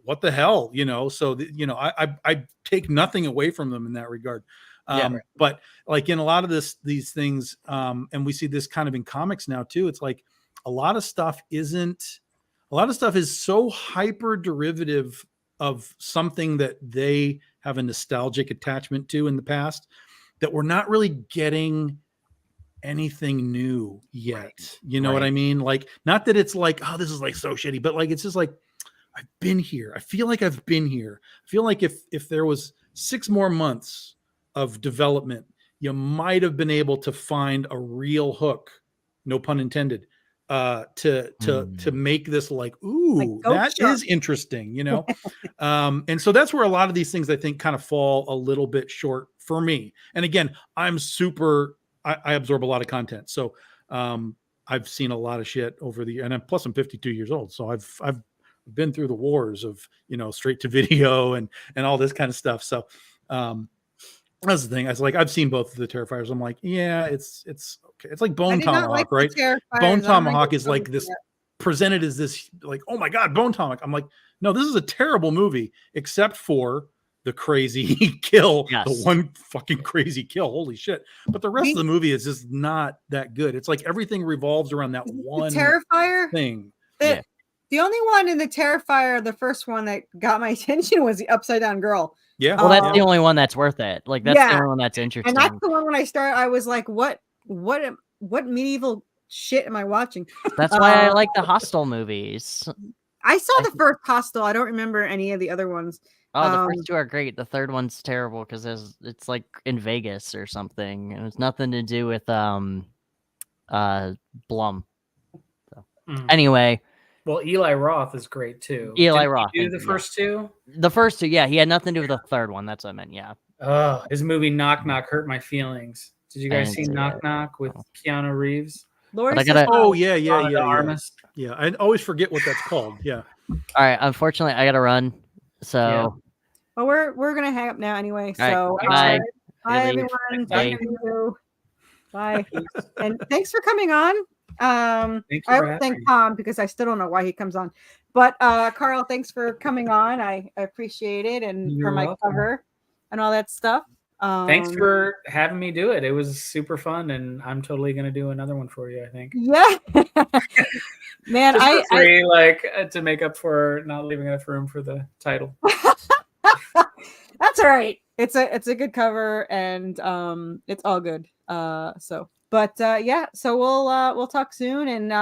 what the hell, so, I take nothing away from them in that regard. But like in a lot of these things, and we see this kind of in comics now too, it's like a lot of stuff is so hyper derivative of something that they have a nostalgic attachment to in the past that we're not really getting anything new yet. You know what I mean? Like, not that it's like, oh, this is like so shitty, but like, it's just like, I've been here. I feel like I've been here. I feel like if there was 6 more months of development, you might have been able to find a real hook, no pun intended, to make this like, ooh, that is interesting, and so that's where a lot of these things I think kind of fall a little bit short for me. And again, I absorb a lot of content, so I've seen a lot of shit over the, and I'm 52 years old, so I've been through the wars of straight to video and all this kind of stuff. So that's the thing. I was like, I've seen both of the Terrifiers. I'm like, yeah, it's okay. It's like Bone Tomahawk, right? Bone Tomahawk is like this presented as this like, oh my god, Bone Tomahawk. I'm like, no, this is a terrible movie except for the crazy kill, the one fucking crazy kill. Holy shit! But the rest of the movie is just not that good. It's like everything revolves around that one Terrifier thing. The only one in the Terrifier, the first one that got my attention was the Upside Down Girl. Yeah. Well, that's the only one that's worth it. Like, that's the only one that's interesting. And that's the one when I started, I was like, what medieval shit am I watching? That's why I like the Hostel movies. I saw the first Hostel. I don't remember any of the other ones. Oh, the first 2 are great. The third one's terrible because it's like in Vegas or something. And it's nothing to do with Blum. So, anyway. Well, Eli Roth is great too. Eli Roth. Do the first 2? The first 2, yeah. He had nothing to do with the third one. That's what I meant. Yeah. Oh, his movie Knock Knock hurt my feelings. Did you guys see Knock Knock with Keanu Reeves? Oh yeah. I always forget what that's called. Yeah. All right. Unfortunately, I gotta run. So. Well, we're gonna hang up now anyway. So bye. Bye everyone. Bye. And thanks for coming on. I would thank Tom because I still don't know why he comes on, but Karl, thanks for coming on. I appreciate it, and You're for my welcome. cover and all that stuff. Thanks for having me do it. It was super fun, and I'm totally gonna do another one for you, I think. Yeah. Man, just for free, to make up for not leaving enough room for the title. That's all right. It's a good cover, and it's all good. So we'll talk soon, and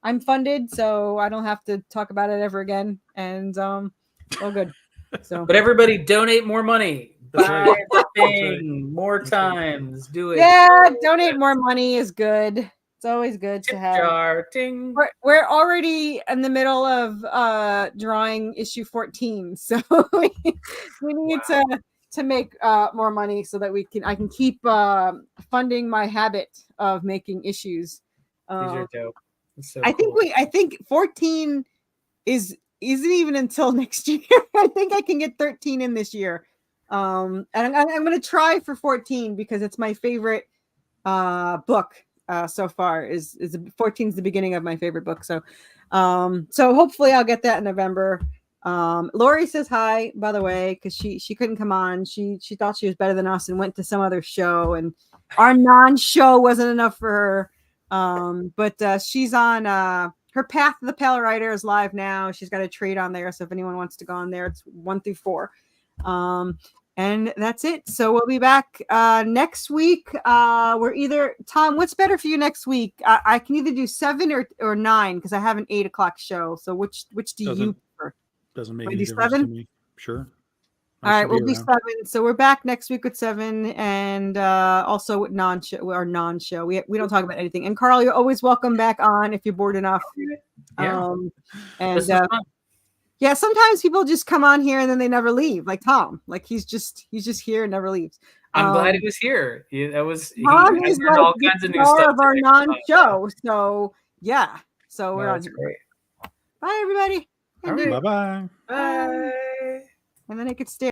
I'm funded, so I don't have to talk about it ever again, and all good. So, but everybody donate more money. Buy the thing more times. Do it. Yeah, donate more money is good. It's always good to have. Jar, ting. We're already in the middle of drawing issue 14, so we need to make more money so that I can keep funding my habit of making issues. These are dope. So I think 14 isn't even until next year. I think I can get 13 in this year. And I'm going to try for 14 because it's my favorite book so far. Is 14 is the beginning of my favorite book. So hopefully I'll get that in November. Lori says hi, by the way, because she couldn't come on. She thought she was better than us and went to some other show, and our non-show wasn't enough for her. But she's on her Path to the Pale Rider is live now. She's got a trade on there, so if anyone wants to go on there, it's 1 through 4. And that's it. So we'll be back next week. We're either Tom, what's better for you next week? I can either do 7 or 9 because I have an 8 o'clock show. So which do you prefer? Doesn't make any difference to me. Sure. All right, we'll do 7. So we're back next week with 7, and also with non-show. We don't talk about anything. And Karl, you're always welcome back on if you're bored enough. Yeah. Yeah, sometimes people just come on here and then they never leave, like Tom. Like he's just here and never leaves. I'm glad he was here. Tom is like all kinds of new stuff of our non-show. So yeah, so we're on. Great. Bye everybody. Bye bye. Bye. And then I could stay.